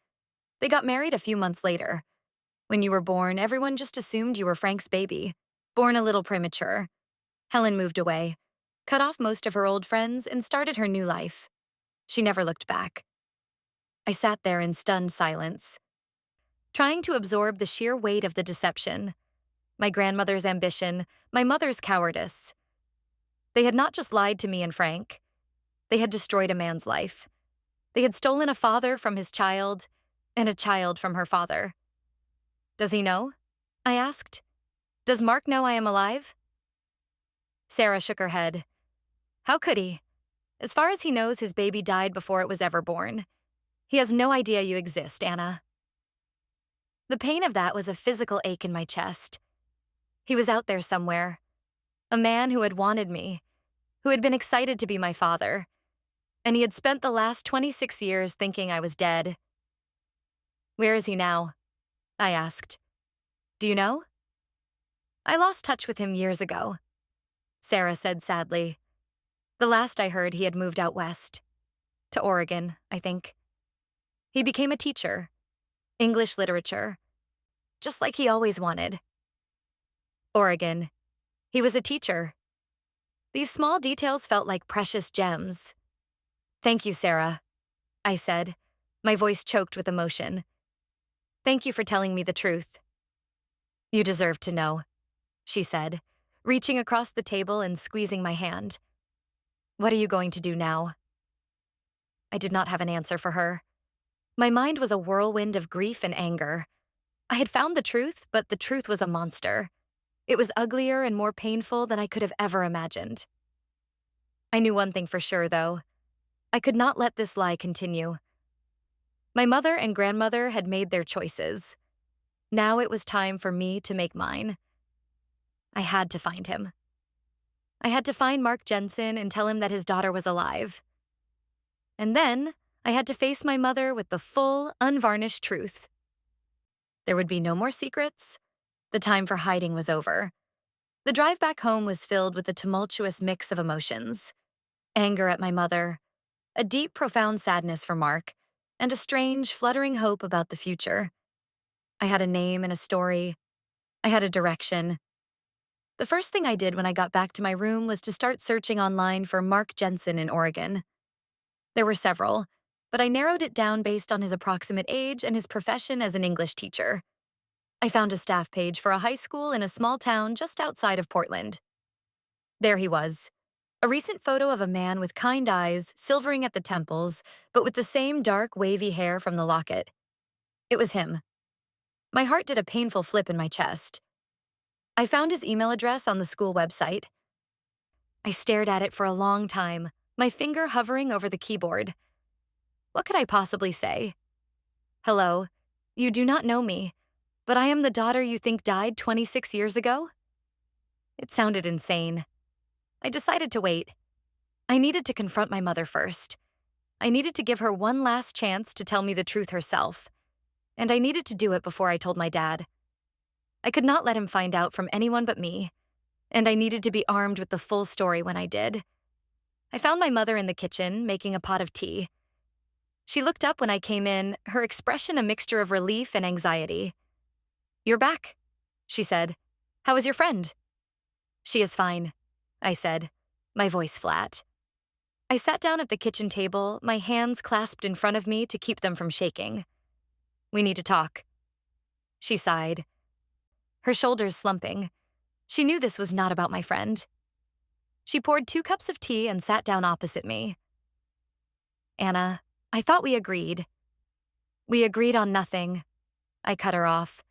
They got married a few months later. When you were born, everyone just assumed you were Frank's baby, born a little premature. Helen moved away, cut off most of her old friends, and started her new life. She never looked back. I sat there in stunned silence, trying to absorb the sheer weight of the deception, my grandmother's ambition, my mother's cowardice. They had not just lied to me and Frank. They had destroyed a man's life. They had stolen a father from his child and a child from her father. Does he know? I asked. Does Mark know I am alive? Sarah shook her head. How could he? As far as he knows, his baby died before it was ever born. He has no idea you exist, Anna. The pain of that was a physical ache in my chest. He was out there somewhere. A man who had wanted me, who had been excited to be my father. and he had spent the last 26 years thinking I was dead. Where is he now? I asked. Do you know? I lost touch with him years ago, Sarah said sadly. The last I heard, he had moved out west. To Oregon, I think. He became a teacher. English literature. Just like he always wanted. Oregon. He was a teacher. These small details felt like precious gems. Thank you, Sarah, I said, my voice choked with emotion. Thank you for telling me the truth. You deserve to know, she said, reaching across the table and squeezing my hand. What are you going to do now? I did not have an answer for her. My mind was a whirlwind of grief and anger. I had found the truth, but the truth was a monster. It was uglier and more painful than I could have ever imagined. I knew one thing for sure, though. I could not let this lie continue. My mother and grandmother had made their choices. Now it was time for me to make mine. I had to find him. I had to find Mark Jensen and tell him that his daughter was alive. And then I had to face my mother with the full, unvarnished truth. There would be no more secrets. The time for hiding was over. The drive back home was filled with a tumultuous mix of emotions. Anger at my mother, a deep, profound sadness for Mark, and a strange, fluttering hope about the future. I had a name and a story. I had a direction. The first thing I did when I got back to my room was to start searching online for Mark Jensen in Oregon. There were several, but I narrowed it down based on his approximate age and his profession as an English teacher. I found a staff page for a high school in a small town just outside of Portland. There he was, a recent photo of a man with kind eyes, silvering at the temples, but with the same dark, wavy hair from the locket. It was him. My heart did a painful flip in my chest. I found his email address on the school website. I stared at it for a long time, my finger hovering over the keyboard. What could I possibly say? Hello, you do not know me, but I am the daughter you think died 26 years ago? It sounded insane. I decided to wait. I needed to confront my mother first. I needed to give her one last chance to tell me the truth herself. And I needed to do it before I told my dad. I could not let him find out from anyone but me, and I needed to be armed with the full story when I did. I found my mother in the kitchen, making a pot of tea. She looked up when I came in, her expression a mixture of relief and anxiety. You're back, she said. How is your friend? She is fine, I said, my voice flat. I sat down at the kitchen table, my hands clasped in front of me to keep them from shaking. We need to talk. She sighed, her shoulders slumping. She knew this was not about my friend. She poured 2 cups of tea and sat down opposite me. Anna, I thought we agreed. We agreed on nothing. I cut her off.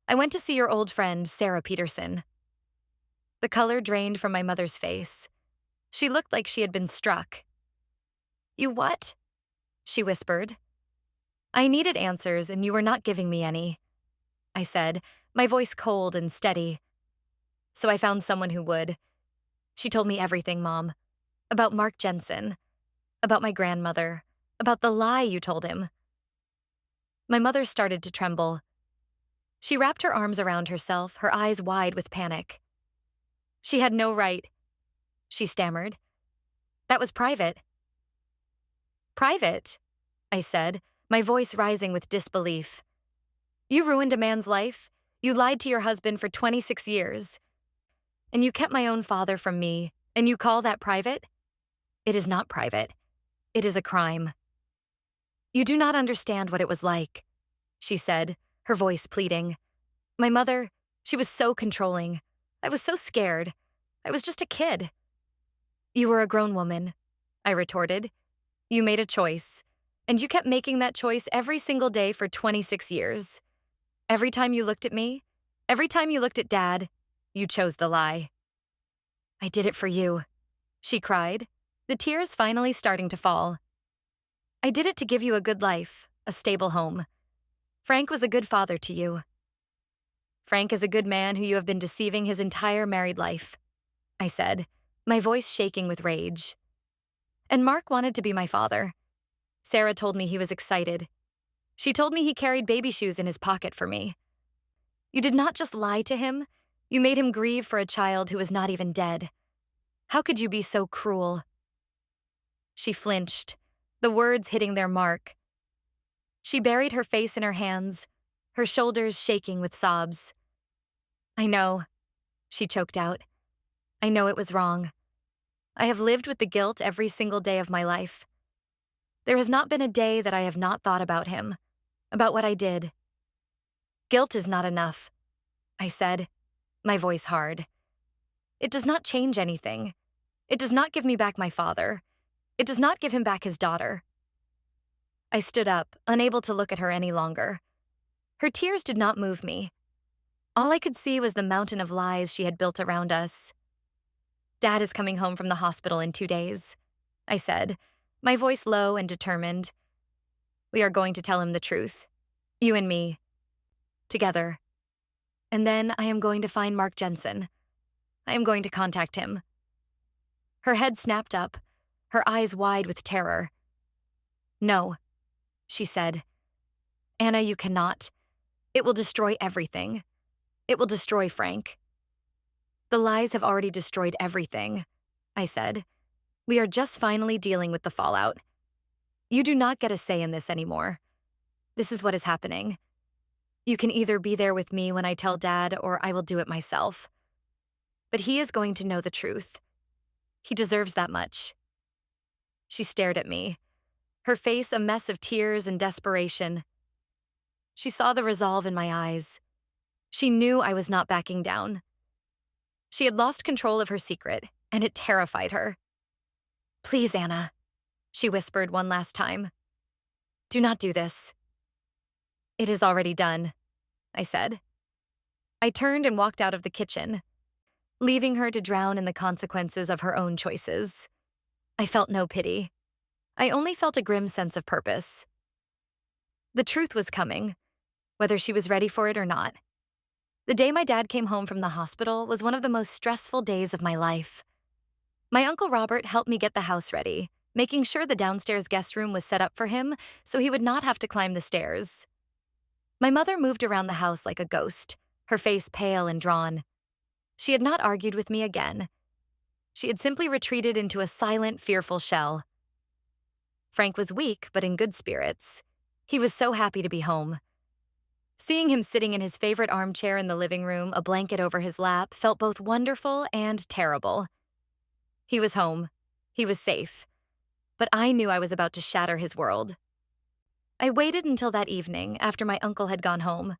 I went to see your old friend, Sarah Peterson. The color drained from my mother's face. She looked like she had been struck. You what? She whispered. I needed answers, and you were not giving me any, I said, my voice cold and steady. So I found someone who would. She told me everything, Mom. About Mark Jensen. About my grandmother. About the lie you told him. My mother started to tremble. She wrapped her arms around herself, her eyes wide with panic. She had no right, she stammered. That was private. Private, I said, my voice rising with disbelief. You ruined a man's life. You lied to your husband for 26 years. And you kept my own father from me, and you call that private? It is not private. It is a crime. You do not understand what it was like, she said, her voice pleading. My mother, she was so controlling. I was so scared. I was just a kid. You were a grown woman, I retorted. You made a choice, and you kept making that choice every single day for 26 years. Every time you looked at me, every time you looked at Dad, you chose the lie. I did it for you, she cried, the tears finally starting to fall. I did it to give you a good life, a stable home. Frank was a good father to you. Frank is a good man who you have been deceiving his entire married life, I said, my voice shaking with rage. And Mark wanted to be my father. Sarah told me he was excited. She told me he carried baby shoes in his pocket for me. You did not just lie to him, you made him grieve for a child who was not even dead. How could you be so cruel? She flinched, the words hitting their mark. She buried her face in her hands, her shoulders shaking with sobs. I know, she choked out. I know it was wrong. I have lived with the guilt every single day of my life. There has not been a day that I have not thought about him, about what I did. Guilt is not enough, I said, my voice hard. It does not change anything. It does not give me back my father. It does not give him back his daughter. I stood up, unable to look at her any longer. Her tears did not move me. All I could see was the mountain of lies she had built around us. Dad is coming home from the hospital in 2 days, I said, my voice low and determined. We are going to tell him the truth. You and me. Together. And then I am going to find Mark Jensen. I am going to contact him. Her head snapped up, her eyes wide with terror. No, she said. Anna, you cannot. It will destroy everything. It will destroy Frank. The lies have already destroyed everything, I said. We are just finally dealing with the fallout. You do not get a say in this anymore. This is what is happening. You can either be there with me when I tell Dad, or I will do it myself. But he is going to know the truth. He deserves that much. She stared at me, her face a mess of tears and desperation. She saw the resolve in my eyes. She knew I was not backing down. She had lost control of her secret, and it terrified her. Please, Anna, she whispered one last time. Do not do this. It is already done, I said. I turned and walked out of the kitchen, leaving her to drown in the consequences of her own choices. I felt no pity. I only felt a grim sense of purpose. The truth was coming, whether she was ready for it or not. The day my dad came home from the hospital was one of the most stressful days of my life. My Uncle Robert helped me get the house ready, making sure the downstairs guest room was set up for him so he would not have to climb the stairs. My mother moved around the house like a ghost, her face pale and drawn. She had not argued with me again. She had simply retreated into a silent, fearful shell. Frank was weak, but in good spirits. He was so happy to be home. Seeing him sitting in his favorite armchair in the living room, a blanket over his lap, felt both wonderful and terrible. He was home. He was safe. But I knew I was about to shatter his world. I waited until that evening, after my uncle had gone home.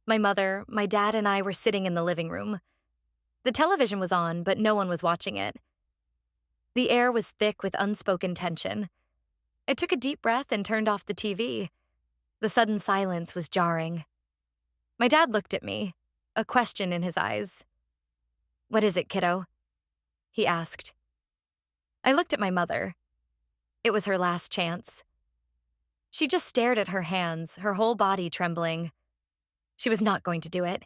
My mother, my dad, and I were sitting in the living room. The television was on, but no one was watching it. The air was thick with unspoken tension. I took a deep breath and turned off the TV. The sudden silence was jarring. My dad looked at me, a question in his eyes. What is it, kiddo? He asked. I looked at my mother. It was her last chance. She just stared at her hands, her whole body trembling. She was not going to do it.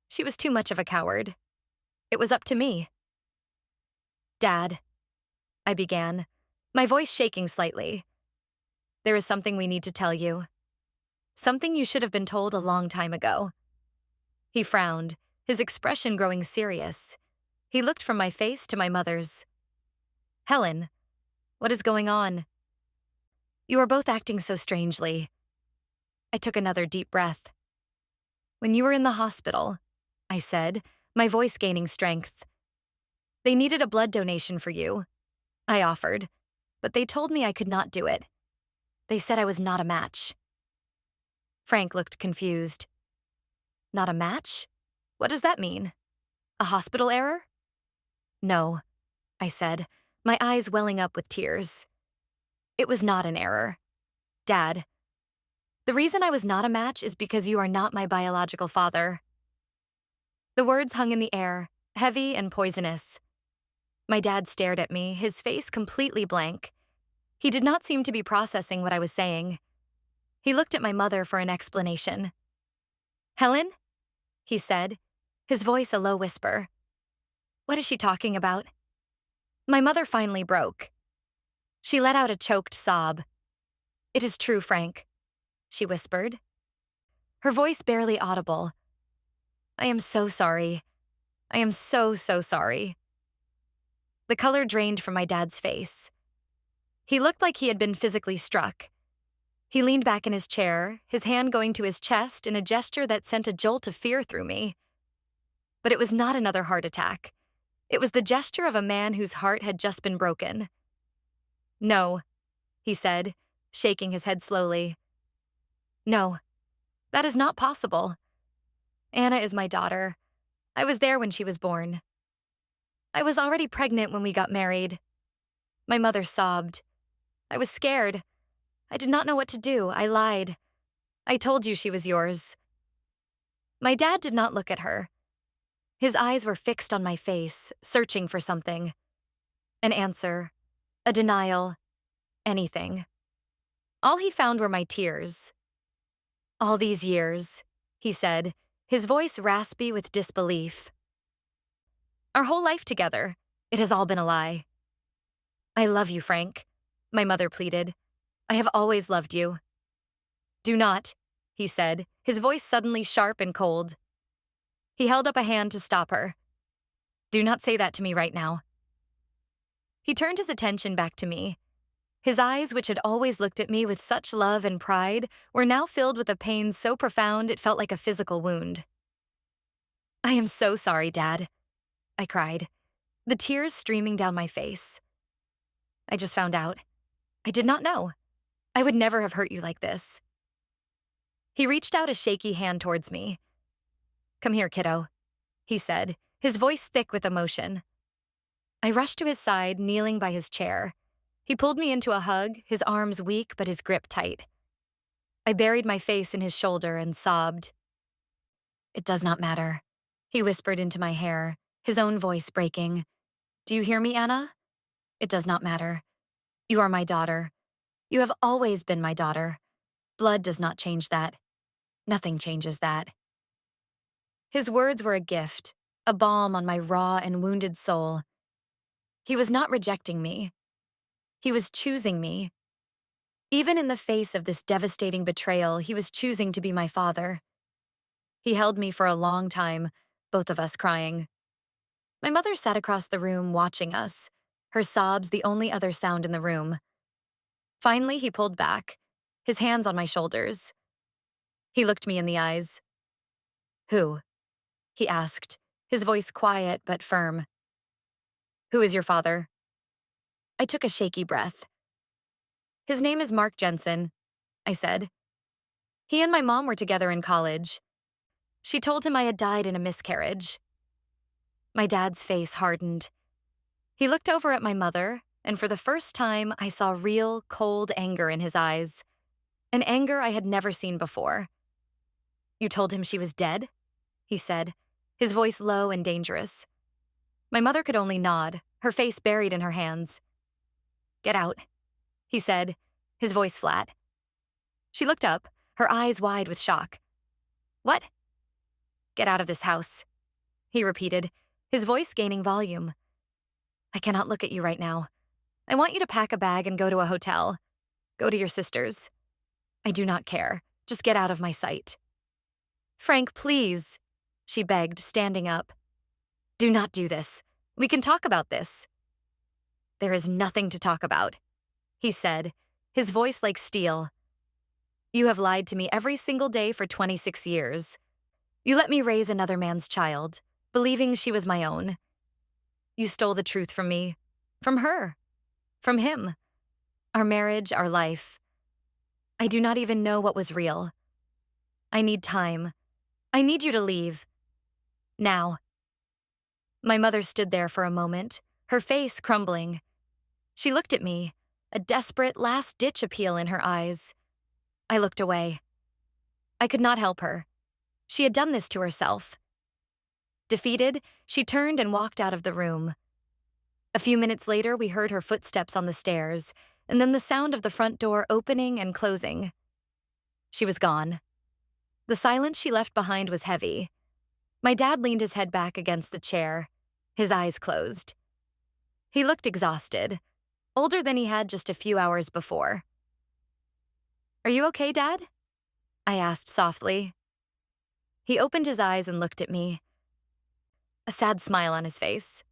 She was too much of a coward. It was up to me. Dad, I began, my voice shaking slightly. There is something we need to tell you. Something you should have been told a long time ago. He frowned, his expression growing serious. He looked from my face to my mother's. Helen, what is going on? You are both acting so strangely. I took another deep breath. When you were in the hospital, I said, my voice gaining strength. They needed a blood donation for you. I offered, but they told me I could not do it. They said I was not a match. Frank looked confused. Not a match? What does that mean? A hospital error? No, I said, my eyes welling up with tears. It was not an error. Dad, the reason I was not a match is because you are not my biological father. The words hung in the air, heavy and poisonous. My dad stared at me, his face completely blank. He did not seem to be processing what I was saying. He looked at my mother for an explanation. Helen? He said, his voice a low whisper. What is she talking about? My mother finally broke. She let out a choked sob. "It is true, Frank," she whispered, her voice barely audible. "I am so sorry. I am so, so sorry." The color drained from my dad's face. He looked like he had been physically struck. He leaned back in his chair, his hand going to his chest in a gesture that sent a jolt of fear through me. But it was not another heart attack. It was the gesture of a man whose heart had just been broken. "No," he said, shaking his head slowly. "No, that is not possible. Anna is my daughter. I was there when she was born. I was already pregnant when we got married." My mother sobbed. "I was scared. I did not know what to do. I lied. I told you she was yours." My dad did not look at her. His eyes were fixed on my face, searching for something. An answer, a denial, anything. All he found were my tears. "All these years," he said, his voice raspy with disbelief. "Our whole life together. It has all been a lie." "I love you, Frank," my mother pleaded. "I have always loved you." "Do not," he said, his voice suddenly sharp and cold. He held up a hand to stop her. "Do not say that to me right now." He turned his attention back to me. His eyes, which had always looked at me with such love and pride, were now filled with a pain so profound it felt like a physical wound. "I am so sorry, Dad," I cried, the tears streaming down my face. "I just found out. I did not know. I would never have hurt you like this." He reached out a shaky hand towards me. "Come here, kiddo," he said, his voice thick with emotion. I rushed to his side, kneeling by his chair. He pulled me into a hug, his arms weak but his grip tight. I buried my face in his shoulder and sobbed. "It does not matter," he whispered into my hair, his own voice breaking. "Do you hear me, Anna? It does not matter. You are my daughter. You have always been my daughter. Blood does not change that. Nothing changes that." His words were a gift, a balm on my raw and wounded soul. He was not rejecting me. He was choosing me. Even in the face of this devastating betrayal, he was choosing to be my father. He held me for a long time, both of us crying. My mother sat across the room watching us, her sobs the only other sound in the room. Finally, he pulled back, his hands on my shoulders. He looked me in the eyes. "Who?" he asked, his voice quiet but firm. "Who is your father?" I took a shaky breath. "His name is Mark Jensen," I said. "He and my mom were together in college. She told him I had died in a miscarriage." My dad's face hardened. He looked over at my mother, and for the first time, I saw real, cold anger in his eyes. An anger I had never seen before. "You told him she was dead?" he said, his voice low and dangerous. My mother could only nod, her face buried in her hands. "Get out," he said, his voice flat. She looked up, her eyes wide with shock. "What?" "Get out of this house," he repeated, his voice gaining volume. "I cannot look at you right now. I want you to pack a bag and go to a hotel. Go to your sister's. I do not care. Just get out of my sight." "Frank, please," she begged, standing up. "Do not do this. We can talk about this." "There is nothing to talk about," he said, his voice like steel. "You have lied to me every single day for 26 years. You let me raise another man's child, believing she was my own. You stole the truth from me, from her, from him, our marriage, our life. I do not even know what was real. I need time. I need you to leave. Now." My mother stood there for a moment, her face crumbling. She looked at me, a desperate last-ditch appeal in her eyes. I looked away. I could not help her. She had done this to herself. Defeated, she turned and walked out of the room. A few minutes later, we heard her footsteps on the stairs, and then the sound of the front door opening and closing. She was gone. The silence she left behind was heavy. My dad leaned his head back against the chair, his eyes closed. He looked exhausted, older than he had just a few hours before. "Are you okay, Dad?" I asked softly. He opened his eyes and looked at me, a sad smile on his face.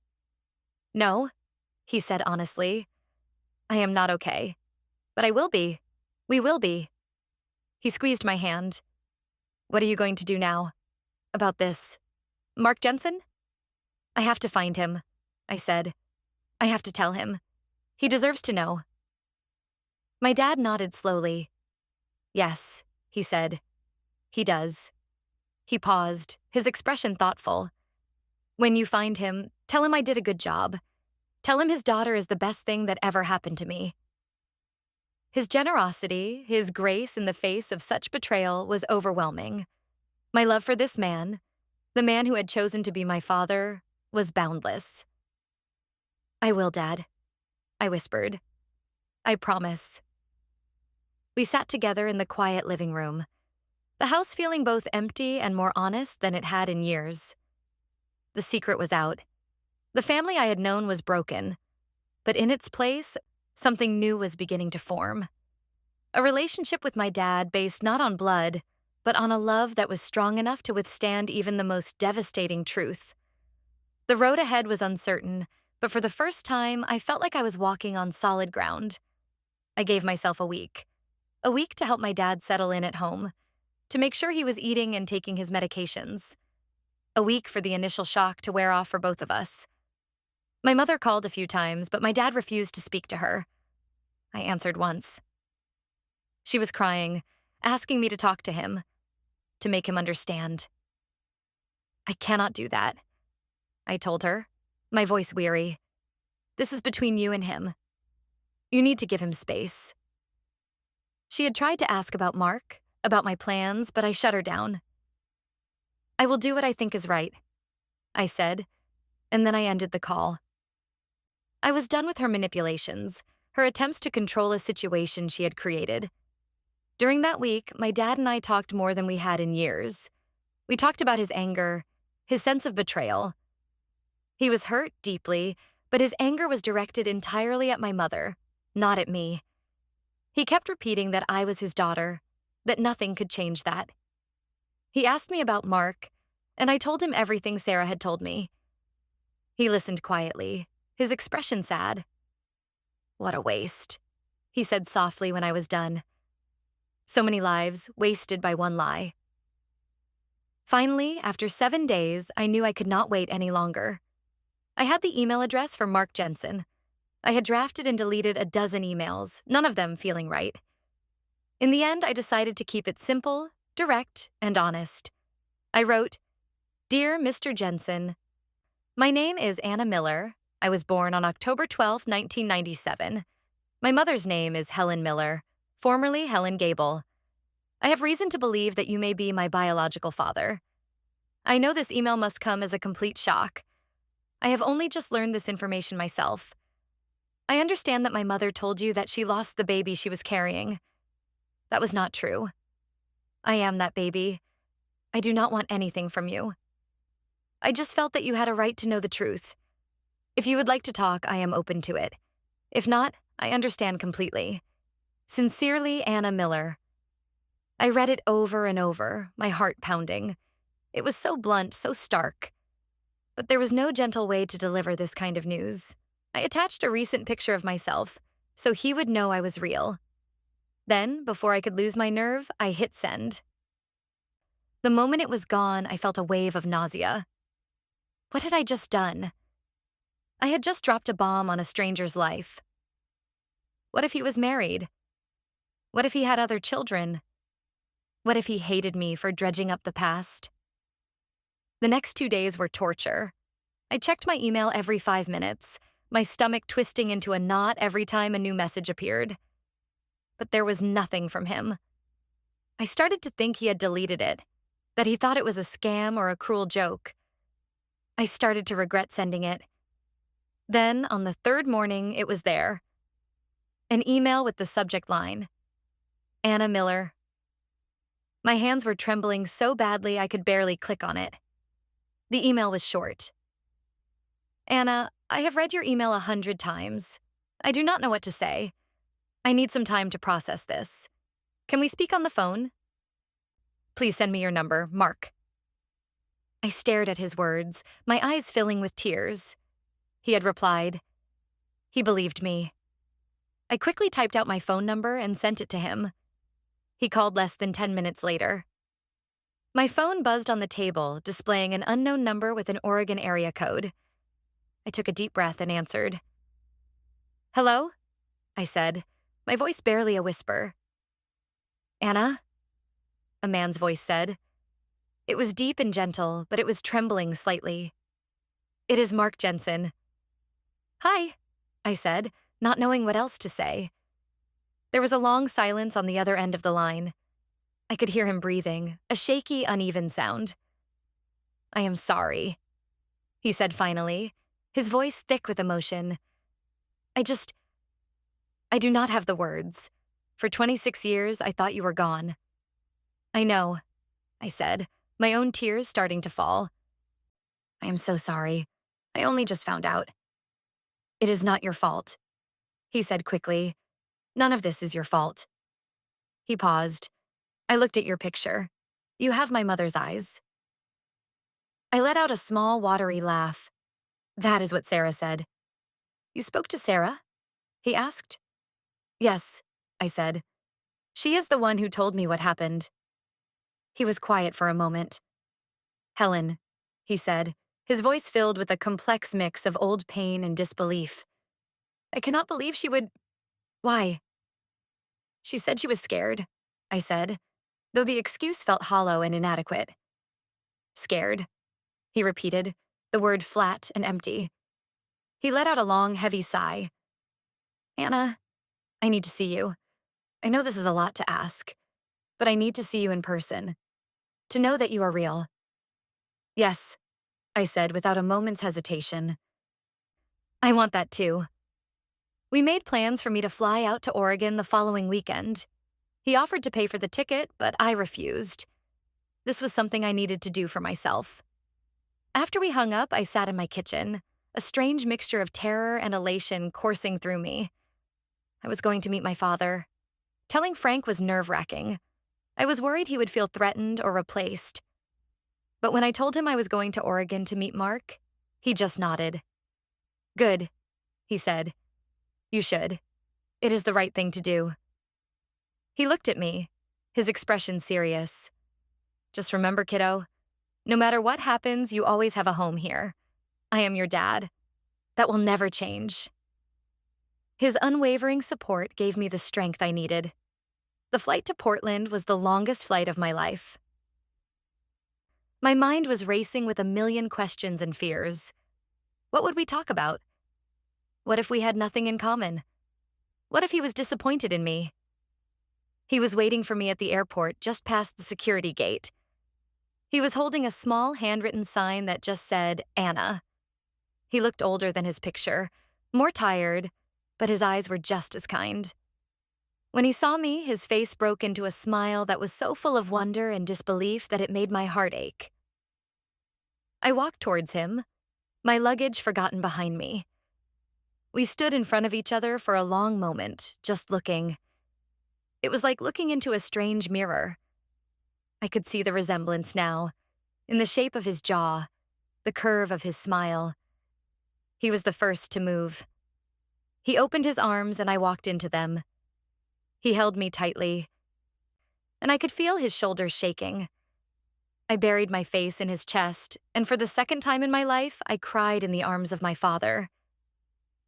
"No," he said honestly. "I am not okay. But I will be. We will be." He squeezed my hand. "What are you going to do now? About this? Mark Jensen?" "I have to find him," I said. "I have to tell him. He deserves to know." My dad nodded slowly. "Yes," he said. "He does." He paused, his expression thoughtful. "When you find him, tell him I did a good job. Tell him his daughter is the best thing that ever happened to me." His generosity, his grace in the face of such betrayal was overwhelming. My love for this man, the man who had chosen to be my father, was boundless. "I will, Dad," I whispered. "I promise." We sat together in the quiet living room, the house feeling both empty and more honest than it had in years. The secret was out. The family I had known was broken, but in its place, something new was beginning to form. A relationship with my dad based not on blood, but on a love that was strong enough to withstand even the most devastating truth. The road ahead was uncertain, but for the first time, I felt like I was walking on solid ground. I gave myself a week to help my dad settle in at home, to make sure he was eating and taking his medications. A week for the initial shock to wear off for both of us. My mother called a few times, but my dad refused to speak to her. I answered once. She was crying, asking me to talk to him, to make him understand. "I cannot do that," I told her, my voice weary. "This is between you and him. You need to give him space." She had tried to ask about Mark, about my plans, but I shut her down. "I will do what I think is right," I said, and then I ended the call. I was done with her manipulations, her attempts to control a situation she had created. During that week, my dad and I talked more than we had in years. We talked about his anger, his sense of betrayal. He was hurt deeply, but his anger was directed entirely at my mother, not at me. He kept repeating that I was his daughter, that nothing could change that. He asked me about Mark, and I told him everything Sarah had told me. He listened quietly, his expression sad. "What a waste," he said softly when I was done. So many lives wasted by one lie. Finally, after 7 days, I knew I could not wait any longer. I had the email address for Mark Jensen. I had drafted and deleted a dozen emails, none of them feeling right. In the end, I decided to keep it simple, direct, and honest. I wrote, "Dear Mr. Jensen, my name is Anna Miller. I was born on October 12, 1997. My mother's name is Helen Miller, formerly Helen Gable. I have reason to believe that you may be my biological father. I know this email must come as a complete shock. I have only just learned this information myself. I understand that my mother told you that she lost the baby she was carrying. That was not true. I am that baby. I do not want anything from you. I just felt that you had a right to know the truth. If you would like to talk, I am open to it. If not, I understand completely. Sincerely, Anna Miller." I read it over and over, my heart pounding. It was so blunt, so stark. But there was no gentle way to deliver this kind of news. I attached a recent picture of myself, so he would know I was real. Then, before I could lose my nerve, I hit send. The moment it was gone, I felt a wave of nausea. What had I just done? I had just dropped a bomb on a stranger's life. What if he was married? What if he had other children? What if he hated me for dredging up the past? The next 2 days were torture. I checked my email every 5 minutes, my stomach twisting into a knot every time a new message appeared. But there was nothing from him. I started to think he had deleted it, that he thought it was a scam or a cruel joke. I started to regret sending it. Then, on the third morning, it was there. An email with the subject line, "Anna Miller." My hands were trembling so badly I could barely click on it. The email was short. "Anna, I have read your email 100 times. I do not know what to say. I need some time to process this. Can we speak on the phone? Please send me your number, Mark. I stared at his words, my eyes filling with tears. He had replied. He believed me. I quickly typed out my phone number and sent it to him. He called less than 10 minutes later. My phone buzzed on the table, displaying an unknown number with an Oregon area code. I took a deep breath and answered. Hello? I said, my voice barely a whisper. Anna? A man's voice said. It was deep and gentle, but it was trembling slightly. It is Mark Jensen. Hi, I said, not knowing what else to say. There was a long silence on the other end of the line. I could hear him breathing, a shaky, uneven sound. I am sorry, he said finally, his voice thick with emotion. I do not have the words. For 26 years, I thought you were gone. I know, I said, my own tears starting to fall. I am so sorry. I only just found out. It is not your fault, he said quickly. None of this is your fault. He paused. I looked at your picture. You have my mother's eyes. I let out a small, watery laugh. That is what Sarah said. You spoke to Sarah? He asked. Yes, I said. She is the one who told me what happened. He was quiet for a moment. Helen, he said, his voice filled with a complex mix of old pain and disbelief. I cannot believe she would... Why? She said she was scared, I said, though the excuse felt hollow and inadequate. Scared, he repeated, the word flat and empty. He let out a long, heavy sigh. Anna, I need to see you. I know this is a lot to ask, but I need to see you in person, to know that you are real. Yes, I said without a moment's hesitation. I want that too. We made plans for me to fly out to Oregon the following weekend. He offered to pay for the ticket, but I refused. This was something I needed to do for myself. After we hung up, I sat in my kitchen, a strange mixture of terror and elation coursing through me. I was going to meet my father. Telling Frank was nerve-wracking. I was worried he would feel threatened or replaced. But when I told him I was going to Oregon to meet Mark, he just nodded. Good, he said. You should. It is the right thing to do. He looked at me, his expression serious. Just remember, kiddo, no matter what happens, you always have a home here. I am your dad. That will never change. His unwavering support gave me the strength I needed. The flight to Portland was the longest flight of my life. My mind was racing with a million questions and fears. What would we talk about? What if we had nothing in common? What if he was disappointed in me? He was waiting for me at the airport just past the security gate. He was holding a small handwritten sign that just said, Anna. He looked older than his picture, more tired, but his eyes were just as kind. When he saw me, his face broke into a smile that was so full of wonder and disbelief that it made my heart ache. I walked towards him, my luggage forgotten behind me. We stood in front of each other for a long moment, just looking. It was like looking into a strange mirror. I could see the resemblance now, in the shape of his jaw, the curve of his smile. He was the first to move. He opened his arms and I walked into them. He held me tightly, and I could feel his shoulders shaking. I buried my face in his chest, and for the second time in my life, I cried in the arms of my father.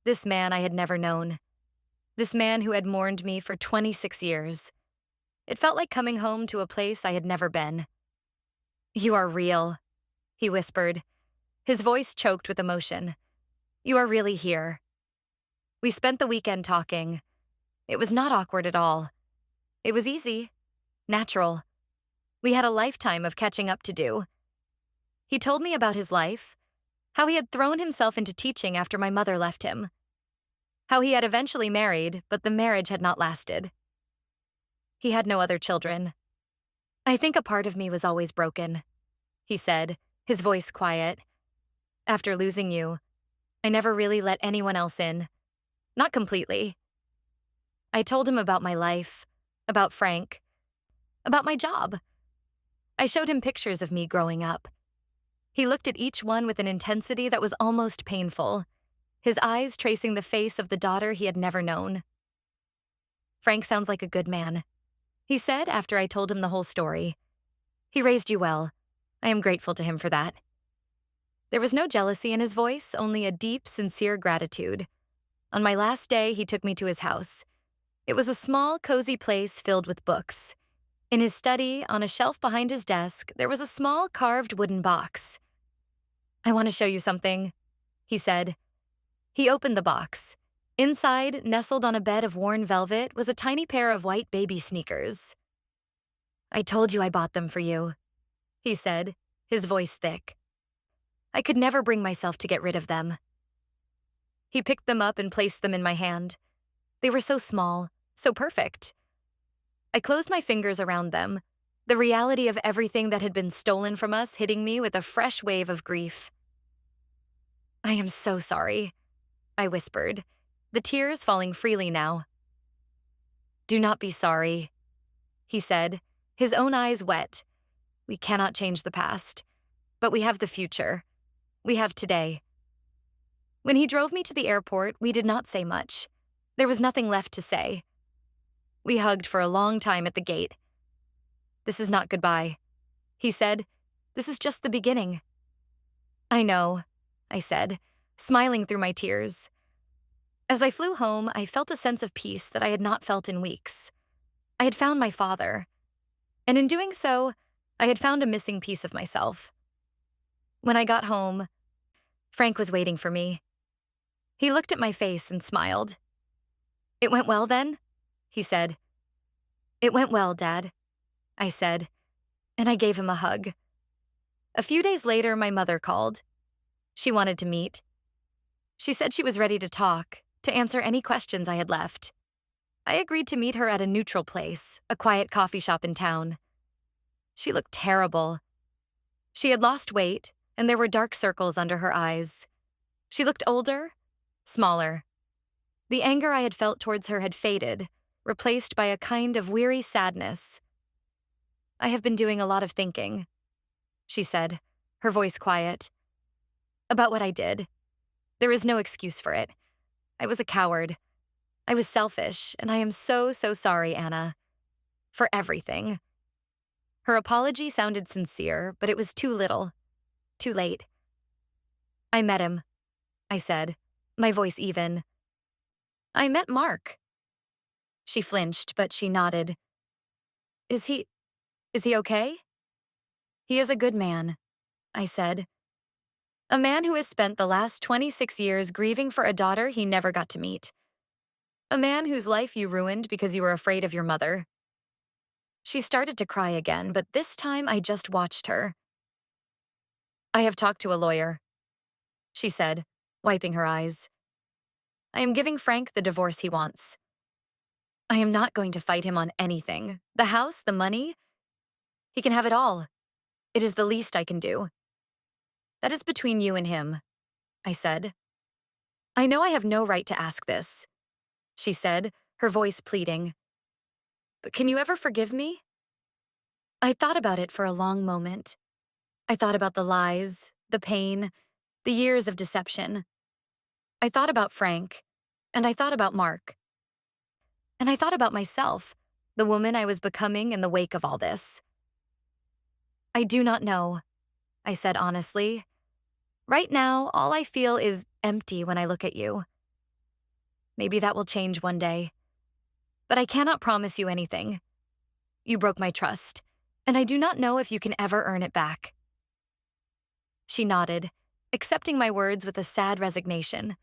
This man I had never known. This man who had mourned me for 26 years. It felt like coming home to a place I had never been. You are real, he whispered, his voice choked with emotion. You are really here. We spent the weekend talking. It was not awkward at all. It was easy, natural. We had a lifetime of catching up to do. He told me about his life, how he had thrown himself into teaching after my mother left him, how he had eventually married, but the marriage had not lasted. He had no other children. I think a part of me was always broken, he said, his voice quiet. After losing you, I never really let anyone else in. Not completely. I told him about my life, about Frank, about my job. I showed him pictures of me growing up. He looked at each one with an intensity that was almost painful, his eyes tracing the face of the daughter he had never known. "Frank sounds like a good man," he said after I told him the whole story. "He raised you well. I am grateful to him for that." There was no jealousy in his voice, only a deep, sincere gratitude. On my last day, he took me to his house. It was a small, cozy place filled with books. In his study, on a shelf behind his desk, there was a small carved wooden box. "I want to show you something," he said. He opened the box. Inside, nestled on a bed of worn velvet, was a tiny pair of white baby sneakers. "I told you I bought them for you," he said, his voice thick. "I could never bring myself to get rid of them." He picked them up and placed them in my hand. They were so small, so perfect. I closed my fingers around them, the reality of everything that had been stolen from us hitting me with a fresh wave of grief. "I am so sorry," I whispered, the tears falling freely now. "Do not be sorry," he said, his own eyes wet. "We cannot change the past, but we have the future. We have today." When he drove me to the airport, we did not say much. There was nothing left to say. We hugged for a long time at the gate. "This is not goodbye," he said. "This is just the beginning." "I know," I said, smiling through my tears. As I flew home, I felt a sense of peace that I had not felt in weeks. I had found my father, and in doing so, I had found a missing piece of myself. When I got home, Frank was waiting for me. He looked at my face and smiled. "It went well then?" he said. "It went well, Dad," I said, and I gave him a hug. A few days later, my mother called. She wanted to meet. She said she was ready to talk, to answer any questions I had left. I agreed to meet her at a neutral place, a quiet coffee shop in town. She looked terrible. She had lost weight, and there were dark circles under her eyes. She looked older, smaller. The anger I had felt towards her had faded, replaced by a kind of weary sadness. "I have been doing a lot of thinking," she said, her voice quiet. "About what I did. There is no excuse for it. I was a coward. I was selfish, and I am so, so sorry, Anna. For everything." Her apology sounded sincere, but it was too little. Too late. "I met him," I said, my voice even. "I met Mark." She flinched, but she nodded. Is he okay?" "He is a good man," I said. "A man who has spent the last 26 years grieving for a daughter he never got to meet. A man whose life you ruined because you were afraid of your mother." She started to cry again, but this time I just watched her. "I have talked to a lawyer," she said, wiping her eyes. "I am giving Frank the divorce he wants. I am not going to fight him on anything. The house, the money. He can have it all. It is the least I can do." "That is between you and him," I said. "I know I have no right to ask this," she said, her voice pleading. "But can you ever forgive me?" I thought about it for a long moment. I thought about the lies, the pain, the years of deception. I thought about Frank, and I thought about Mark. And I thought about myself, the woman I was becoming in the wake of all this. "I do not know," I said honestly. "Right now, all I feel is empty when I look at you. Maybe that will change one day. But I cannot promise you anything. You broke my trust, and I do not know if you can ever earn it back." She nodded, accepting my words with a sad resignation.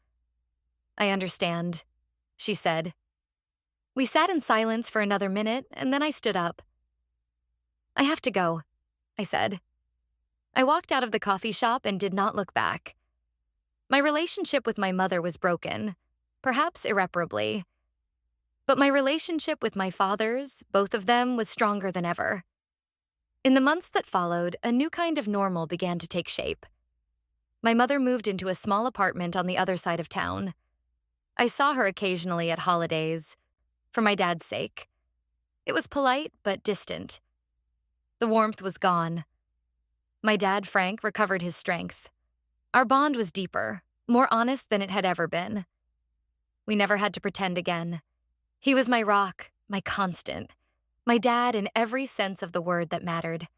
"I understand," she said. We sat in silence for another minute, and then I stood up. "I have to go," I said. I walked out of the coffee shop and did not look back. My relationship with my mother was broken, perhaps irreparably. But my relationship with my fathers, both of them, was stronger than ever. In the months that followed, a new kind of normal began to take shape. My mother moved into a small apartment on the other side of town. I saw her occasionally at holidays, for my dad's sake. It was polite but distant. The warmth was gone. My dad, Frank, recovered his strength. Our bond was deeper, more honest than it had ever been. We never had to pretend again. He was my rock, my constant, my dad in every sense of the word that mattered.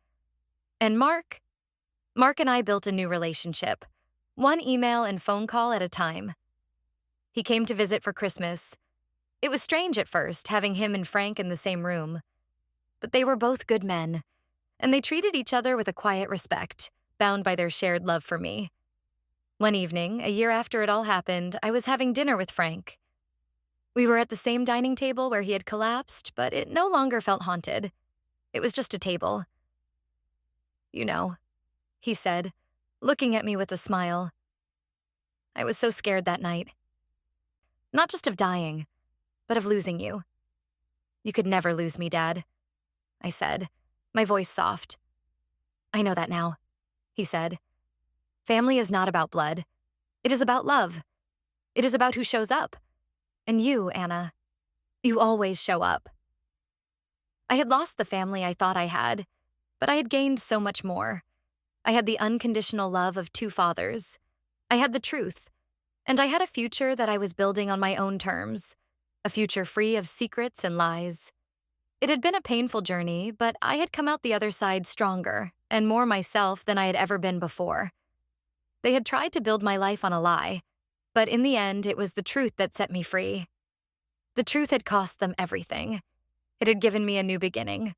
And Mark? Mark and I built a new relationship, one email and phone call at a time. He came to visit for Christmas. It was strange at first, having him and Frank in the same room. But they were both good men, and they treated each other with a quiet respect, bound by their shared love for me. One evening, a year after it all happened, I was having dinner with Frank. We were at the same dining table where he had collapsed, but it no longer felt haunted. It was just a table. You know, he said, looking at me with a smile. I was so scared that night. Not just of dying, but of losing you. You could never lose me, Dad, I said, my voice soft. I know that now, he said. Family is not about blood. It is about love. It is about who shows up. And you, Anna, you always show up. I had lost the family I thought I had, but I had gained so much more. I had the unconditional love of two fathers. I had the truth. And I had a future that I was building on my own terms, a future free of secrets and lies. It had been a painful journey, but I had come out the other side stronger and more myself than I had ever been before. They had tried to build my life on a lie, but in the end, it was the truth that set me free. The truth had cost them everything. It had given me a new beginning,